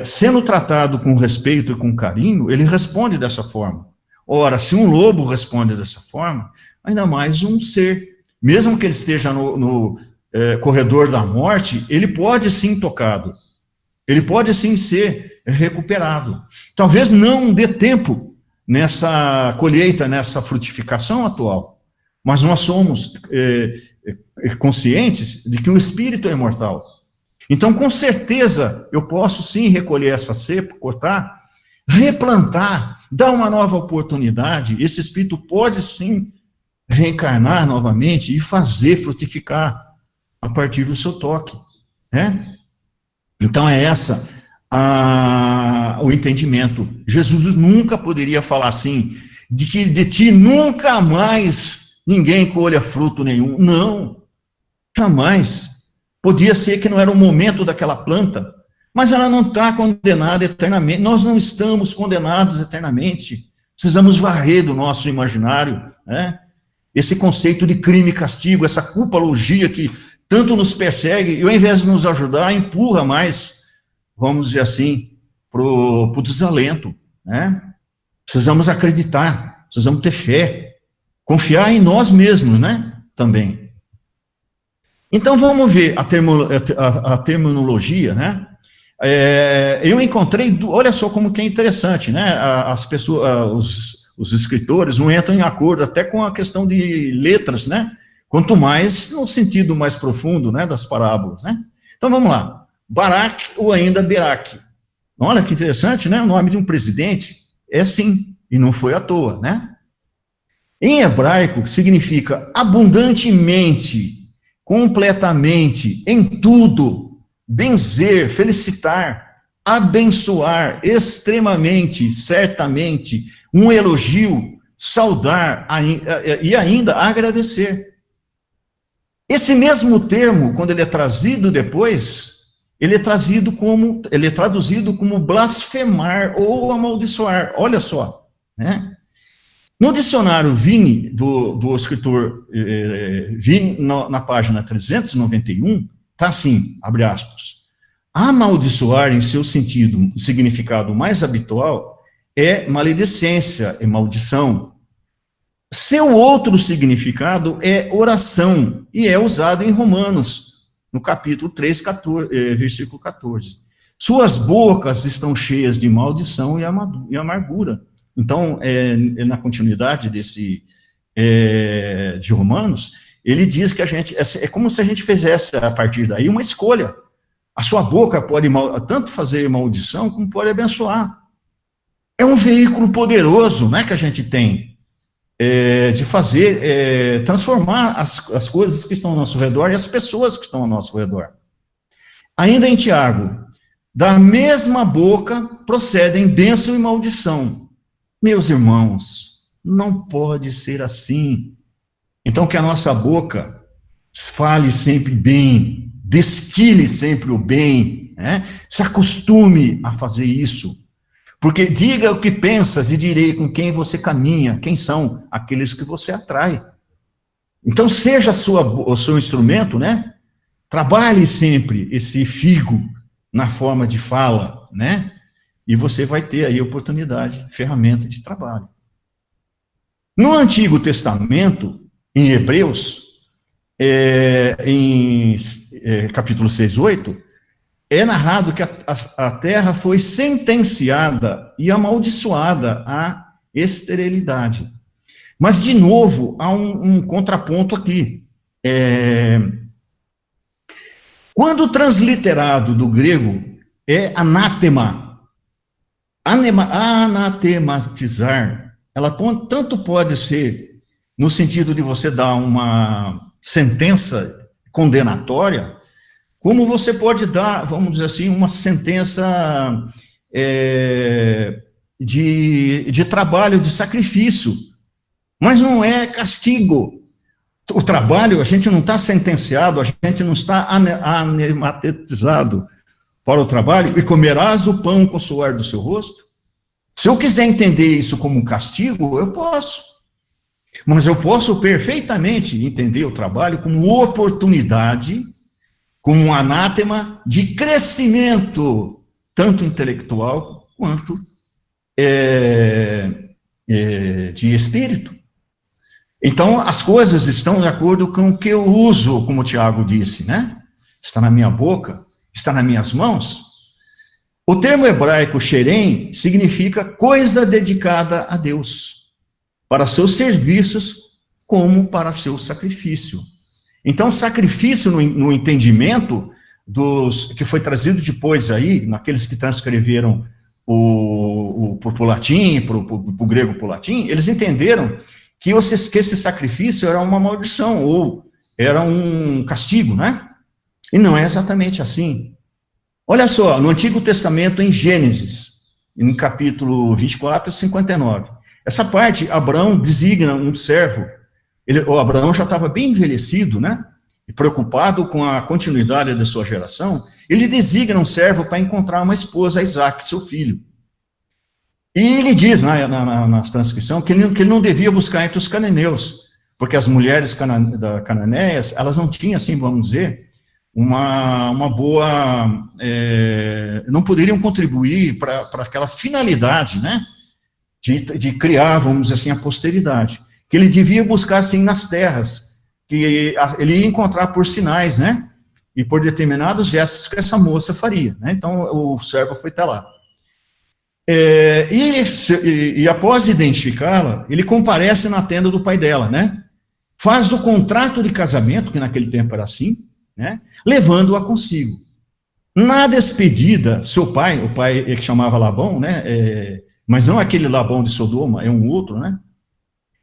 sendo tratado com respeito e com carinho, ele responde dessa forma. Ora, se um lobo responde dessa forma, ainda mais um ser, mesmo que ele esteja no corredor da morte, ele pode sim tocado. Ele pode sim ser recuperado. Talvez não dê tempo nessa colheita, nessa frutificação atual, mas nós somos conscientes de que o espírito é imortal. Então, com certeza, eu posso sim recolher essa cepa, cortar, replantar, dar uma nova oportunidade. Esse espírito pode sim reencarnar novamente e fazer frutificar a partir do seu toque, né? Então é essa o entendimento. Jesus nunca poderia falar assim, de que de ti nunca mais ninguém colha fruto nenhum. Não, jamais. Podia ser que não era o momento daquela planta, mas ela não está condenada eternamente. Nós não estamos condenados eternamente. Precisamos varrer do nosso imaginário, né? Esse conceito de crime e castigo, essa culpologia que tanto nos persegue, e ao invés de nos ajudar, empurra mais, vamos dizer assim, pro desalento, né? Precisamos acreditar, precisamos ter fé, confiar em nós mesmos, né? Também. Então vamos ver a terminologia, né? Eu encontrei, olha só como que é interessante, né? As pessoas, os escritores não entram em acordo até com a questão de letras, né? Quanto mais no sentido mais profundo, né, das parábolas, né? Então vamos lá. Barak ou ainda Berak. Olha que interessante, né? O nome de um presidente é assim, e não foi à toa, né? Em hebraico significa abundantemente, completamente, em tudo, benzer, felicitar, abençoar, extremamente, certamente, um elogio, saudar e ainda agradecer. Esse mesmo termo, quando ele é trazido depois, ele é traduzido como blasfemar ou amaldiçoar. Olha só, né? No dicionário Vini, do escritor Vini, na página 391, está assim, abre aspas, amaldiçoar em seu significado mais habitual é maledicência, é maldição. Seu outro significado é oração, e é usado em Romanos, no capítulo 3, versículo 14. Suas bocas estão cheias de maldição e amargura. Então, na continuidade de Romanos, ele diz que é como se a gente fizesse, a partir daí, uma escolha. A sua boca pode tanto fazer maldição, como pode abençoar. É um veículo poderoso, né, que a gente tem, de fazer, transformar as coisas que estão ao nosso redor e as pessoas que estão ao nosso redor. Ainda em Tiago, da mesma boca procedem bênção e maldição. Meus irmãos, não pode ser assim. Então que a nossa boca fale sempre bem, destile sempre o bem, né? Se acostume a fazer isso. Porque diga o que pensas e direi com quem você caminha, quem são aqueles que você atrai. Então seja o seu instrumento, né? Trabalhe sempre esse figo na forma de fala, né? E você vai ter aí oportunidade, ferramenta de trabalho. No Antigo Testamento, em Hebreus, capítulo 6, 8, é narrado que a terra foi sentenciada e amaldiçoada à esterilidade. Mas, de novo, há um contraponto aqui. Quando transliterado do grego é anátema, anatematizar, ela tanto pode ser no sentido de você dar uma sentença condenatória, como você pode dar, vamos dizer assim, uma sentença de trabalho, de sacrifício, mas não é castigo. O trabalho, a gente não está sentenciado, a gente não está anatematizado para o trabalho, e comerás o pão com o suor do seu rosto. Se eu quiser entender isso como um castigo, eu posso. Mas eu posso perfeitamente entender o trabalho como oportunidade, como um anátema de crescimento, tanto intelectual quanto de espírito. Então, as coisas estão de acordo com o que eu uso, como o Tiago disse, né? Está na minha boca, está nas minhas mãos. O termo hebraico xerém significa coisa dedicada a Deus, para seus serviços como para seu sacrifício. Então, sacrifício no entendimento que foi trazido depois aí, naqueles que transcreveram pro latim, pro grego pro latim, eles entenderam que esse sacrifício era uma maldição, ou era um castigo, né? E não é exatamente assim. Olha só, no Antigo Testamento, em Gênesis, no capítulo 24, 59, essa parte, Abraão designa um servo. O Abraão já estava bem envelhecido, né? E preocupado com a continuidade da sua geração, ele designa um servo para encontrar uma esposa a Isaac, seu filho. E ele diz na transcrição que ele não devia buscar entre os cananeus, porque as mulheres cananeias, elas não tinham, assim, vamos dizer, uma boa... não poderiam contribuir para aquela finalidade, né? De criar, vamos dizer assim, a posteridade. Que ele devia buscar, assim, nas terras, que ele ia encontrar por sinais, né? E por determinados gestos que essa moça faria, né? Então, o servo foi até lá. E após identificá-la, ele comparece na tenda do pai dela, né? Faz o contrato de casamento, que naquele tempo era assim, né? Levando-a consigo. Na despedida, seu pai, o pai que chamava Labão, né? Mas não aquele Labão de Sodoma, é um outro, né?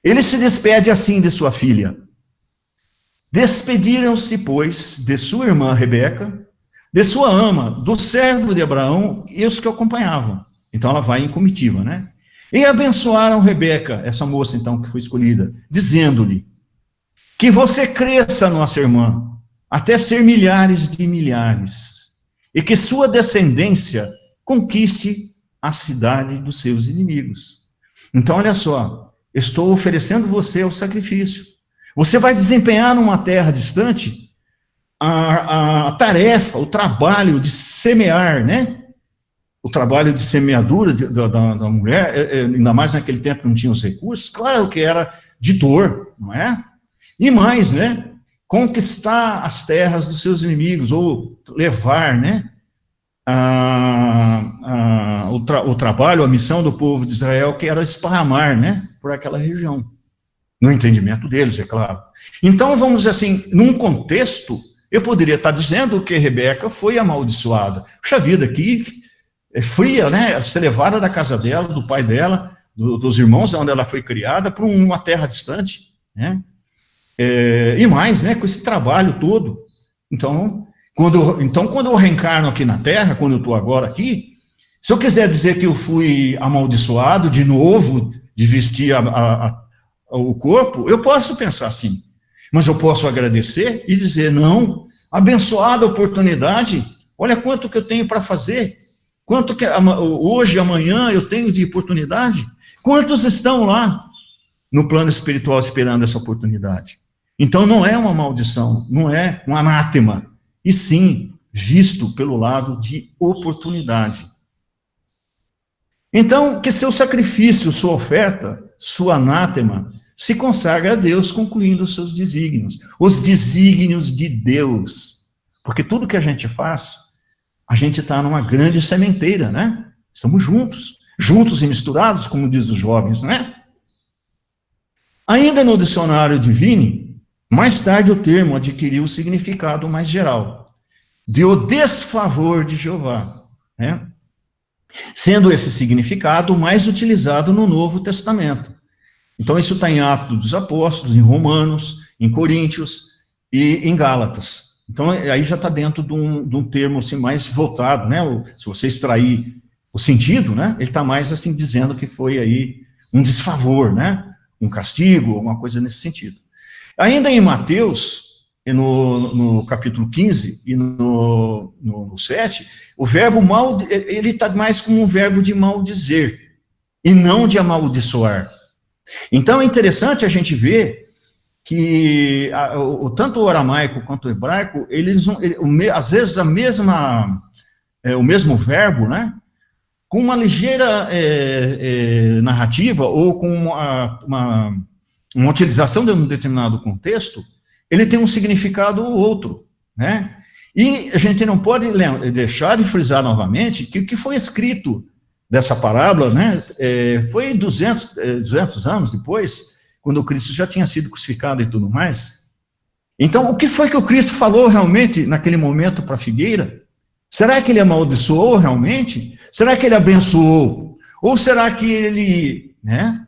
Ele se despede assim de sua filha. Despediram-se, pois, de sua irmã Rebeca, de sua ama, do servo de Abraão e os que o acompanhavam. Então ela vai em comitiva, né? E abençoaram Rebeca, essa moça então que foi escolhida, dizendo-lhe: que você cresça, nossa irmã, até ser milhares de milhares, e que sua descendência conquiste a cidade dos seus inimigos. Então olha só, estou oferecendo você o sacrifício. Você vai desempenhar numa terra distante a tarefa, o trabalho de semear, né? O trabalho de semeadura da mulher, ainda mais naquele tempo que não tinha os recursos, claro que era de dor, não é? E mais, né? Conquistar as terras dos seus inimigos, ou levar, né? O trabalho, a missão do povo de Israel, que era esparramar, né? Por aquela região. No entendimento deles, é claro. Então, vamos dizer assim, num contexto, eu poderia estar dizendo que Rebeca foi amaldiçoada. Puxa vida, que fria, né? Ser levada da casa dela, do pai dela, dos irmãos onde ela foi criada, para uma terra distante, né? E mais, né? Com esse trabalho todo. Então, quando eu reencarno aqui na Terra, quando eu estou agora aqui, se eu quiser dizer que eu fui amaldiçoado de novo, de vestir o corpo, eu posso pensar assim. Mas eu posso agradecer e dizer: não, abençoada oportunidade, olha quanto que eu tenho para fazer. Quanto que hoje, amanhã eu tenho de oportunidade? Quantos estão lá no plano espiritual esperando essa oportunidade? Então não é uma maldição, não é um anátema, e sim visto pelo lado de oportunidade. Então, que seu sacrifício, sua oferta, sua anátema, se consagre a Deus, concluindo os seus desígnios. Os desígnios de Deus. Porque tudo que a gente faz, a gente está numa grande sementeira, né? Estamos juntos. Juntos e misturados, como diz os jovens, né? Ainda no dicionário Divine, mais tarde o termo adquiriu o significado mais geral. De o desfavor de Jeová, né? Sendo esse significado mais utilizado no Novo Testamento. Então isso está em Atos dos Apóstolos, em Romanos, em Coríntios e em Gálatas. Então aí já está dentro de um termo assim, mais voltado, né? Se você extrair o sentido, né? Ele está mais assim dizendo que foi aí um desfavor, né? Um castigo, alguma coisa nesse sentido. Ainda em Mateus, no capítulo 15 e no 7, o verbo mal, ele está mais como um verbo de maldizer, e não de amaldiçoar. Então é interessante a gente ver que tanto o aramaico quanto o hebraico, às vezes o mesmo verbo, né, com uma ligeira narrativa, ou com uma utilização de um determinado contexto, ele tem um significado ou outro, né? E a gente não pode deixar de frisar novamente que o que foi escrito dessa parábola, né, foi 200 anos depois, quando o Cristo já tinha sido crucificado e tudo mais. Então, o que foi que o Cristo falou realmente naquele momento para a figueira? Será que ele amaldiçoou realmente? Será que ele abençoou? Ou será que ele, né?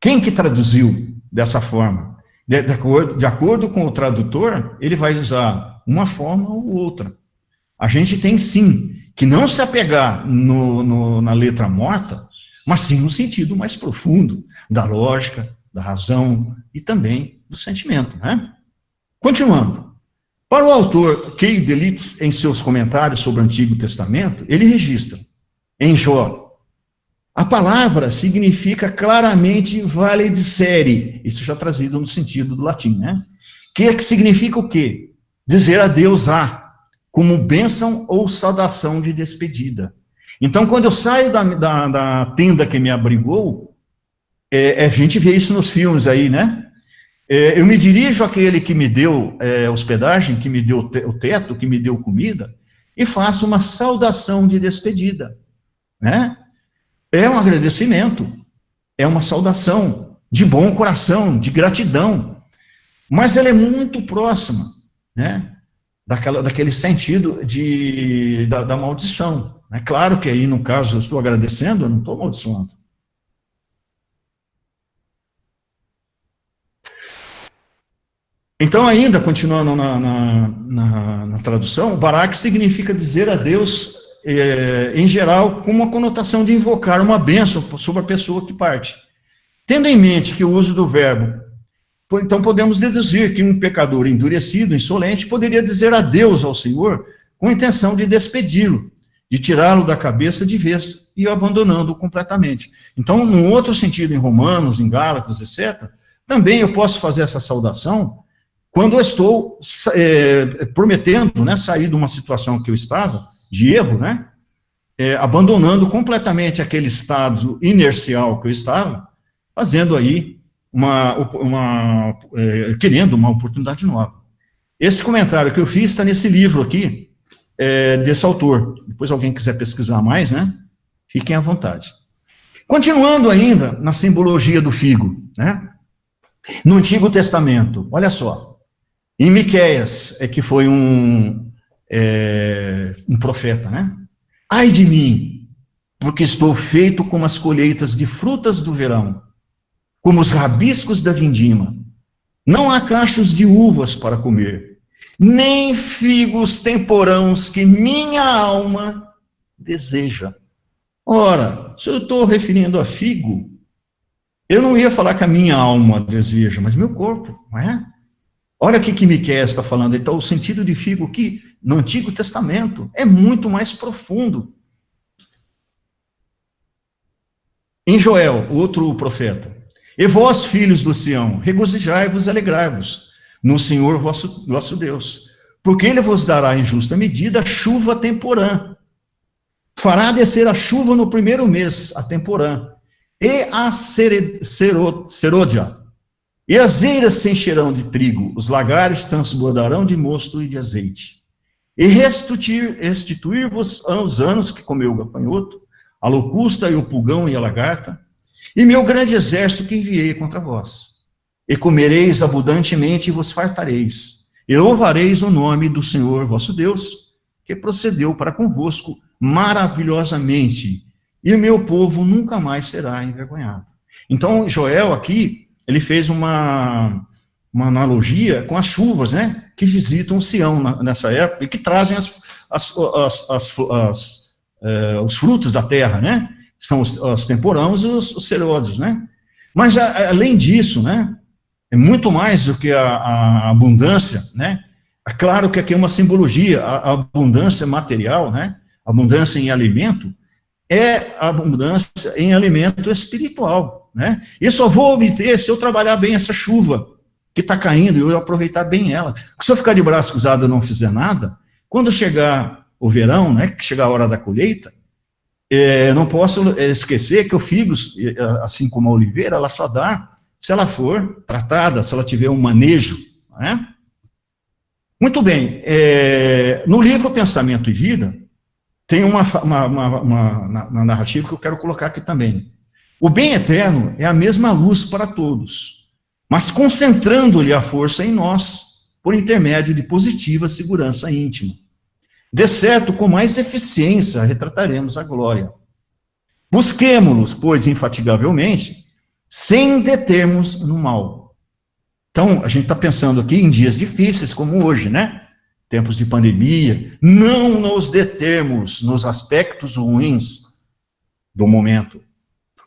Quem que traduziu dessa forma? De acordo com o tradutor, ele vai usar uma forma ou outra. A gente tem sim que não se apegar na letra morta, mas sim no sentido mais profundo da lógica, da razão e também do sentimento, né? Continuando. Para o autor Kay Delitz, em seus comentários sobre o Antigo Testamento, ele registra, em Jó, a palavra significa claramente valedicere, isso já trazido no sentido do latim, né? Que significa o quê? Dizer adeus como bênção ou saudação de despedida. Então, quando eu saio da tenda que me abrigou, a gente vê isso nos filmes aí, né? Eu me dirijo àquele que me deu hospedagem, que me deu o teto, que me deu comida, e faço uma saudação de despedida, né? É um agradecimento, é uma saudação de bom coração, de gratidão, mas ela é muito próxima, né, daquele sentido da maldição. É claro que aí, no caso, eu estou agradecendo, eu não estou amaldiçoando. Então, ainda, continuando na tradução, Barak significa dizer adeus, em geral, com uma conotação de invocar uma bênção sobre a pessoa que parte. Tendo em mente que o uso do verbo, então podemos deduzir que um pecador endurecido, insolente, poderia dizer adeus ao Senhor com a intenção de despedi-lo, de tirá-lo da cabeça de vez e abandonando-o completamente. Então, num outro sentido, em Romanos, em Gálatas, etc., também eu posso fazer essa saudação quando eu estou prometendo, né, sair de uma situação que eu estava, de erro, né, abandonando completamente aquele estado inercial que eu estava, fazendo aí querendo uma oportunidade nova. Esse comentário que eu fiz está nesse livro aqui, desse autor. Depois alguém quiser pesquisar mais, né, fiquem à vontade. Continuando ainda na simbologia do figo, né, no Antigo Testamento, olha só, em Miqueias, que foi um profeta, né? Ai de mim, porque estou feito como as colheitas de frutas do verão, como os rabiscos da vindima. Não há cachos de uvas para comer, nem figos temporãos que minha alma deseja. Ora, se eu estou referindo a figo, eu não ia falar que a minha alma deseja, mas meu corpo, não é? Olha o que Miqueias está falando. Então, o sentido de figo aqui, no Antigo Testamento, é muito mais profundo. Em Joel, outro profeta, e vós, filhos do Sião, regozijai-vos e alegrai-vos no Senhor vosso Deus, porque ele vos dará em justa medida chuva temporã. Fará descer a chuva no primeiro mês, a temporã, e a serôdia. E as eiras se encherão de trigo, os lagares transbordarão de mosto e de azeite. E restituir-vos aos anos que comeu o gafanhoto, a locusta e o pulgão e a lagarta, e meu grande exército que enviei contra vós. E comereis abundantemente e vos fartareis, e louvareis o nome do Senhor vosso Deus, que procedeu para convosco maravilhosamente, e o meu povo nunca mais será envergonhado. Então, Joel aqui, ele fez uma analogia com as chuvas, né, que visitam Sião nessa época, e que trazem os frutos da terra, né, são os temporãos e os ceródios, né. Mas, além disso, né, é muito mais do que a abundância, né. É claro que aqui é uma simbologia, a abundância material, né, a abundância em alimento, é a abundância em alimento espiritual, né? E só vou obter se eu trabalhar bem essa chuva que está caindo e eu aproveitar bem ela. Porque se eu ficar de braço cruzado e não fizer nada, quando chegar o verão, né, que chegar a hora da colheita, não posso esquecer que o figo, assim como a oliveira, ela só dá se ela for tratada, se ela tiver um manejo, né? Muito bem, no livro Pensamento e Vida, tem uma narrativa que eu quero colocar aqui também. O bem eterno é a mesma luz para todos, mas concentrando-lhe a força em nós, por intermédio de positiva segurança íntima. De certo, com mais eficiência, retrataremos a glória. Busquemo-los, pois, infatigavelmente, sem determos no mal. Então, a gente está pensando aqui em dias difíceis, como hoje, né? Tempos de pandemia, não nos determos nos aspectos ruins do momento.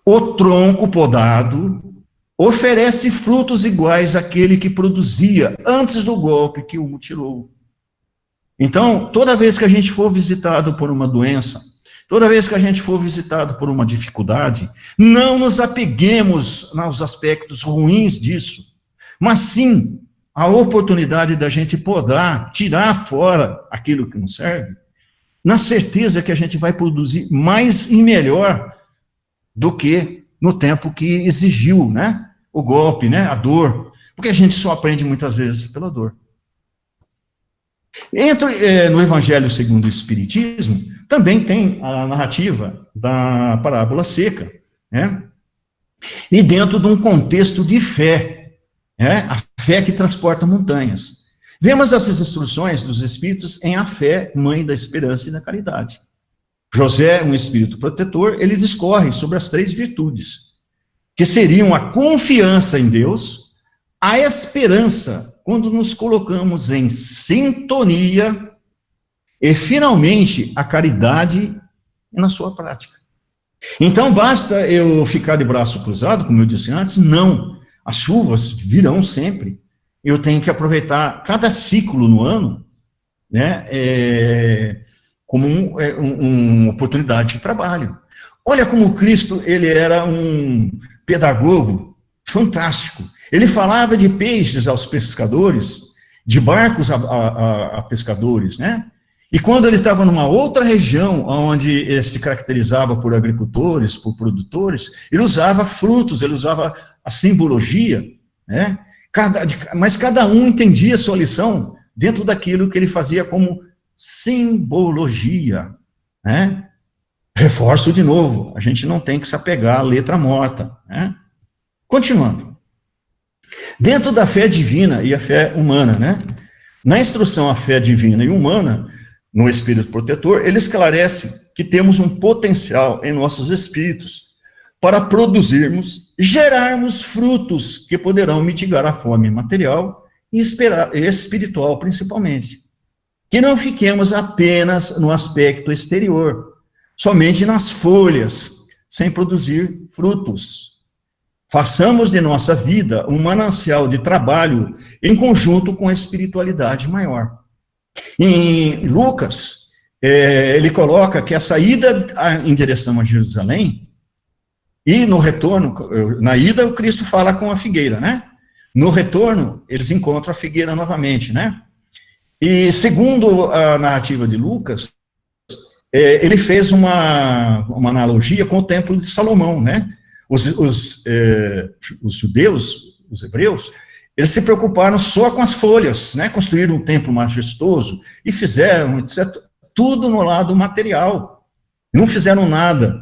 O tronco podado oferece frutos iguais àquele que produzia antes do golpe que o mutilou. Então, toda vez que a gente for visitado por uma doença, toda vez que a gente for visitado por uma dificuldade, não nos apeguemos aos aspectos ruins disso, mas sim a oportunidade da gente podar, tirar fora aquilo que não serve, na certeza que a gente vai produzir mais e melhor do que no tempo que exigiu, né, o golpe, né, a dor, porque a gente só aprende muitas vezes pela dor. No Evangelho segundo o Espiritismo, também tem a narrativa da parábola seca, né, e dentro de um contexto de fé, a fé que transporta montanhas. Vemos essas instruções dos Espíritos em A Fé, Mãe da Esperança e da Caridade. José, um espírito protetor, ele discorre sobre as 3 virtudes, que seriam a confiança em Deus, a esperança, quando nos colocamos em sintonia, e, finalmente, a caridade na sua prática. Então, basta eu ficar de braço cruzado, como eu disse antes? Não. As chuvas virão sempre. Eu tenho que aproveitar cada ciclo no ano, né, como uma oportunidade de trabalho. Olha como Cristo, ele era um pedagogo fantástico. Ele falava de peixes aos pescadores, de barcos a pescadores, né? E quando ele estava numa outra região, onde se caracterizava por agricultores, por produtores, ele usava frutos, ele usava a simbologia, né? Mas cada um entendia a sua lição dentro daquilo que ele fazia como simbologia, né? Reforço de novo, a gente não tem que se apegar à letra morta, né? Continuando. Dentro da fé divina e a fé humana, né? Na instrução à fé divina e humana, no Espírito Protetor, ele esclarece que temos um potencial em nossos espíritos para produzirmos, gerarmos frutos que poderão mitigar a fome material e espiritual, principalmente. Que não fiquemos apenas no aspecto exterior, somente nas folhas, sem produzir frutos. Façamos de nossa vida um manancial de trabalho em conjunto com a espiritualidade maior. Em Lucas, ele coloca que a saída em direção a Jerusalém, e no retorno, na ida o Cristo fala com a figueira, né? No retorno, eles encontram a figueira novamente, né? E segundo a narrativa de Lucas, ele fez uma analogia com o templo de Salomão, né? Os judeus, os hebreus, eles se preocuparam só com as folhas, né? Construíram um templo majestoso e fizeram, etc., tudo no lado material. Não fizeram nada,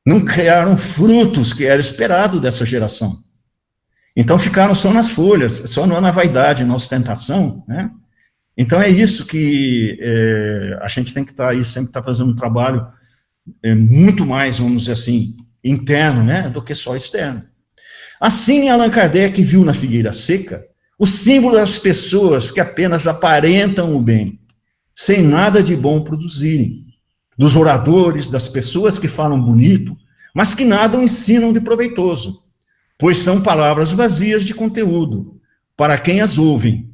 não criaram frutos que era esperado dessa geração. Então ficaram só nas folhas, só na vaidade, na ostentação, né? Então é isso que a gente tem que estar aí, sempre estar fazendo um trabalho muito mais, vamos dizer assim, interno, né, do que só externo. Assim, Allan Kardec viu na figueira seca o símbolo das pessoas que apenas aparentam o bem, sem nada de bom produzirem, dos oradores, das pessoas que falam bonito, mas que nada ensinam de proveitoso, pois são palavras vazias de conteúdo, para quem as ouvem,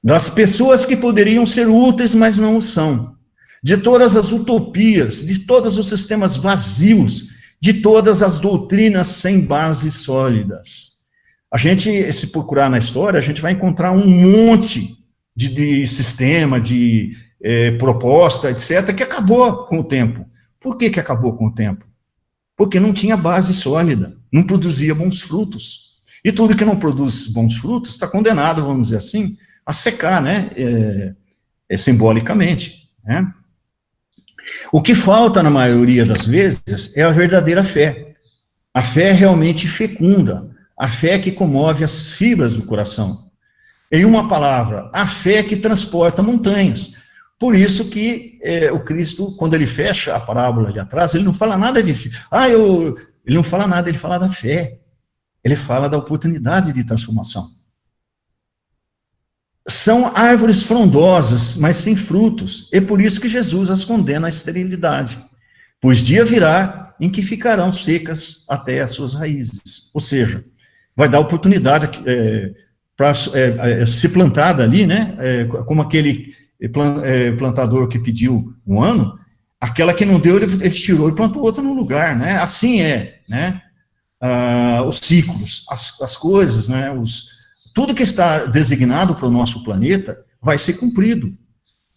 das pessoas que poderiam ser úteis, mas não o são, de todas as utopias, de todos os sistemas vazios, de todas as doutrinas sem bases sólidas. A gente, se procurar na história, a gente vai encontrar um monte de sistema, de proposta, etc., que acabou com o tempo. Por que acabou com o tempo? Porque não tinha base sólida, não produzia bons frutos. E tudo que não produz bons frutos está condenado, vamos dizer assim, a secar, né, simbolicamente, né? O que falta, na maioria das vezes, é a verdadeira fé. A fé realmente fecunda, a fé que comove as fibras do coração. Em uma palavra, a fé que transporta montanhas. Por isso que o Cristo, quando ele fecha a parábola de atrás, ele não fala nada de... ele não fala nada, ele fala da fé. Ele fala da oportunidade de transformação. São árvores frondosas, mas sem frutos. É por isso que Jesus as condena à esterilidade. Pois dia virá em que ficarão secas até as suas raízes. Ou seja, vai dar oportunidade para ser plantada ali, né? Como aquele plantador que pediu um ano, aquela que não deu, ele tirou e plantou outra no lugar, né? Assim né? Os ciclos, as coisas, né? Tudo que está designado para o nosso planeta vai ser cumprido.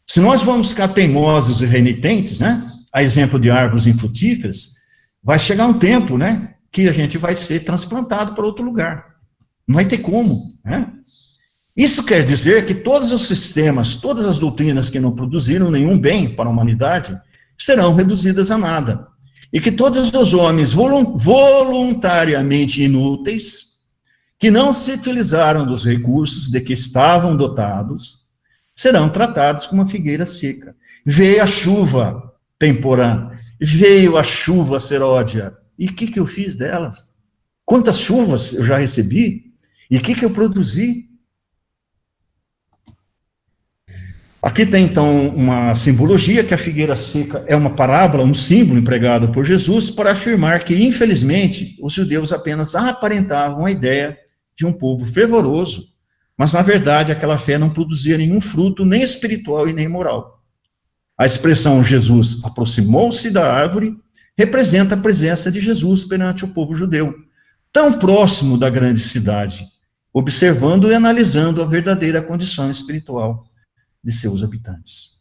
Se nós vamos ficar teimosos e renitentes, né, a exemplo de árvores infrutíferas, vai chegar um tempo, né, que a gente vai ser transplantado para outro lugar. Não vai ter como, né? Isso quer dizer que todos os sistemas, todas as doutrinas que não produziram nenhum bem para a humanidade, serão reduzidas a nada. E que todos os homens voluntariamente inúteis, que não se utilizaram dos recursos de que estavam dotados, serão tratados como uma figueira seca. Veio a chuva temporã, veio a chuva seródia, e o que eu fiz delas? Quantas chuvas eu já recebi? E o que eu produzi? Aqui tem, então, uma simbologia, que a figueira seca é uma parábola, um símbolo empregado por Jesus para afirmar que, infelizmente, os judeus apenas aparentavam a ideia de um povo fervoroso, mas, na verdade, aquela fé não produzia nenhum fruto, nem espiritual e nem moral. A expressão Jesus aproximou-se da árvore representa a presença de Jesus perante o povo judeu, tão próximo da grande cidade, observando e analisando a verdadeira condição espiritual de seus habitantes.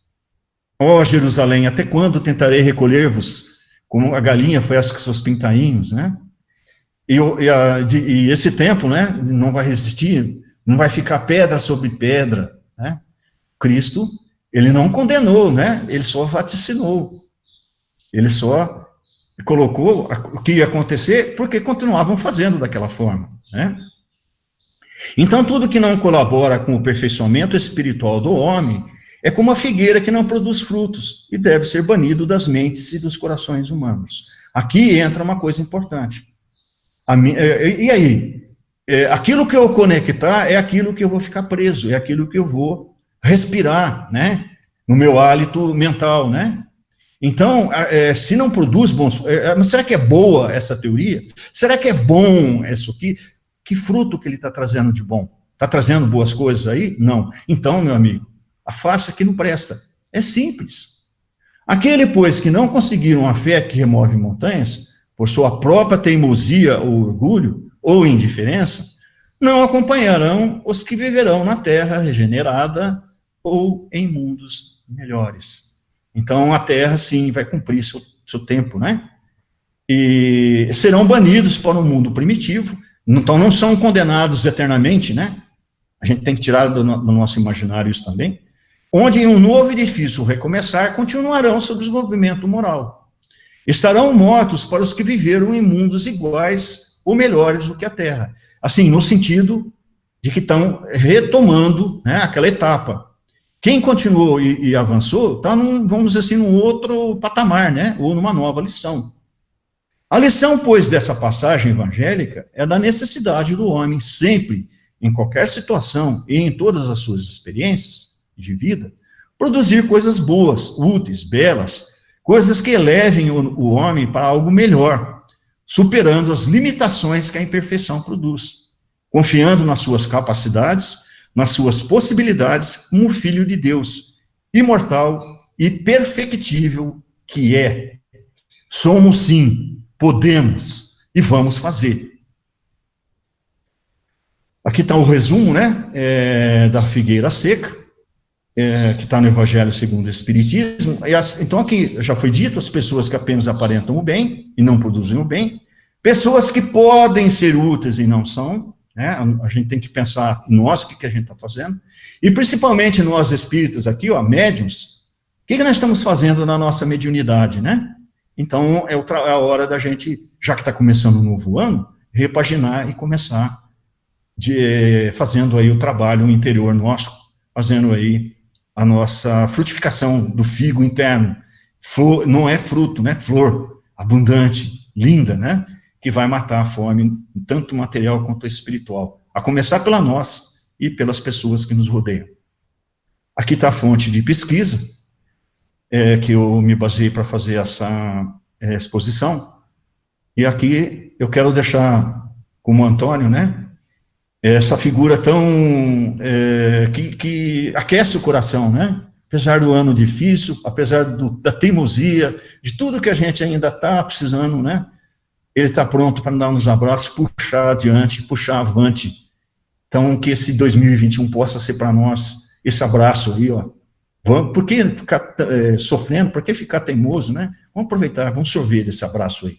Ó Jerusalém, até quando tentarei recolher-vos, como a galinha foi aos seus pintainhos, né? E esse tempo, né, não vai resistir, não vai ficar pedra sobre pedra, né? Cristo, ele não condenou, né? Ele só vaticinou. Ele só colocou o que ia acontecer, porque continuavam fazendo daquela forma, né? Então, tudo que não colabora com o aperfeiçoamento espiritual do homem é como a figueira que não produz frutos e deve ser banido das mentes e dos corações humanos. Aqui entra uma coisa importante. E aí? Aquilo que eu conectar é aquilo que eu vou ficar preso, é aquilo que eu vou respirar, né? No meu hálito mental, né? Então, se não produz bons... Mas será que é boa essa teoria? Será que é bom isso aqui? Que fruto que ele está trazendo de bom? Está trazendo boas coisas aí? Não. Então, meu amigo, afaste que não presta. É simples. Aquele, pois, que não conseguiram a fé que remove montanhas, por sua própria teimosia ou orgulho, ou indiferença, não acompanharão os que viverão na terra regenerada ou em mundos melhores. Então, a Terra, sim, vai cumprir seu tempo, né? E serão banidos para o mundo primitivo, então não são condenados eternamente, né? A gente tem que tirar do nosso imaginário isso também. Onde em um novo edifício recomeçar, continuarão seu desenvolvimento moral. Estarão mortos para os que viveram em mundos iguais ou melhores do que a Terra. Assim, no sentido de que estão retomando, né, aquela etapa. Quem continuou e avançou, está, vamos dizer assim, num outro patamar, né, ou numa nova lição. A lição, pois, dessa passagem evangélica é da necessidade do homem sempre, em qualquer situação e em todas as suas experiências de vida, produzir coisas boas, úteis, belas, coisas que elevem o homem para algo melhor, superando as limitações que a imperfeição produz, confiando nas suas capacidades, nas suas possibilidades, como filho de Deus, imortal e perfectível que é. Somos sim, podemos e vamos fazer. Aqui está o resumo, né, da figueira seca, que está no Evangelho segundo o Espiritismo. Então aqui já foi dito, as pessoas que apenas aparentam o bem e não produzem o bem, pessoas que podem ser úteis e não são, né? A gente tem que pensar nós, o que a gente está fazendo, e principalmente nós espíritas aqui, ó, médiuns, o que nós estamos fazendo na nossa mediunidade, né? Então é a hora da gente, já que está começando um novo ano, repaginar e começar fazendo aí o trabalho interior nosso, fazendo aí a nossa frutificação do figo interno. Flor, não é fruto, né? Flor abundante, linda, né? Que vai matar a fome, tanto material quanto espiritual. A começar pela nós e pelas pessoas que nos rodeiam. Aqui está a fonte de pesquisa, que eu me baseei para fazer essa exposição. E aqui eu quero deixar como Antônio, né? Essa figura tão que aquece o coração, né? Apesar do ano difícil, apesar da teimosia, de tudo que a gente ainda está precisando, né? Ele está pronto para dar uns abraços, puxar adiante, puxar avante. Então, que esse 2021 possa ser para nós esse abraço aí, ó. Por que ficar sofrendo? Por que ficar teimoso, né? Vamos aproveitar, vamos sorver esse abraço aí.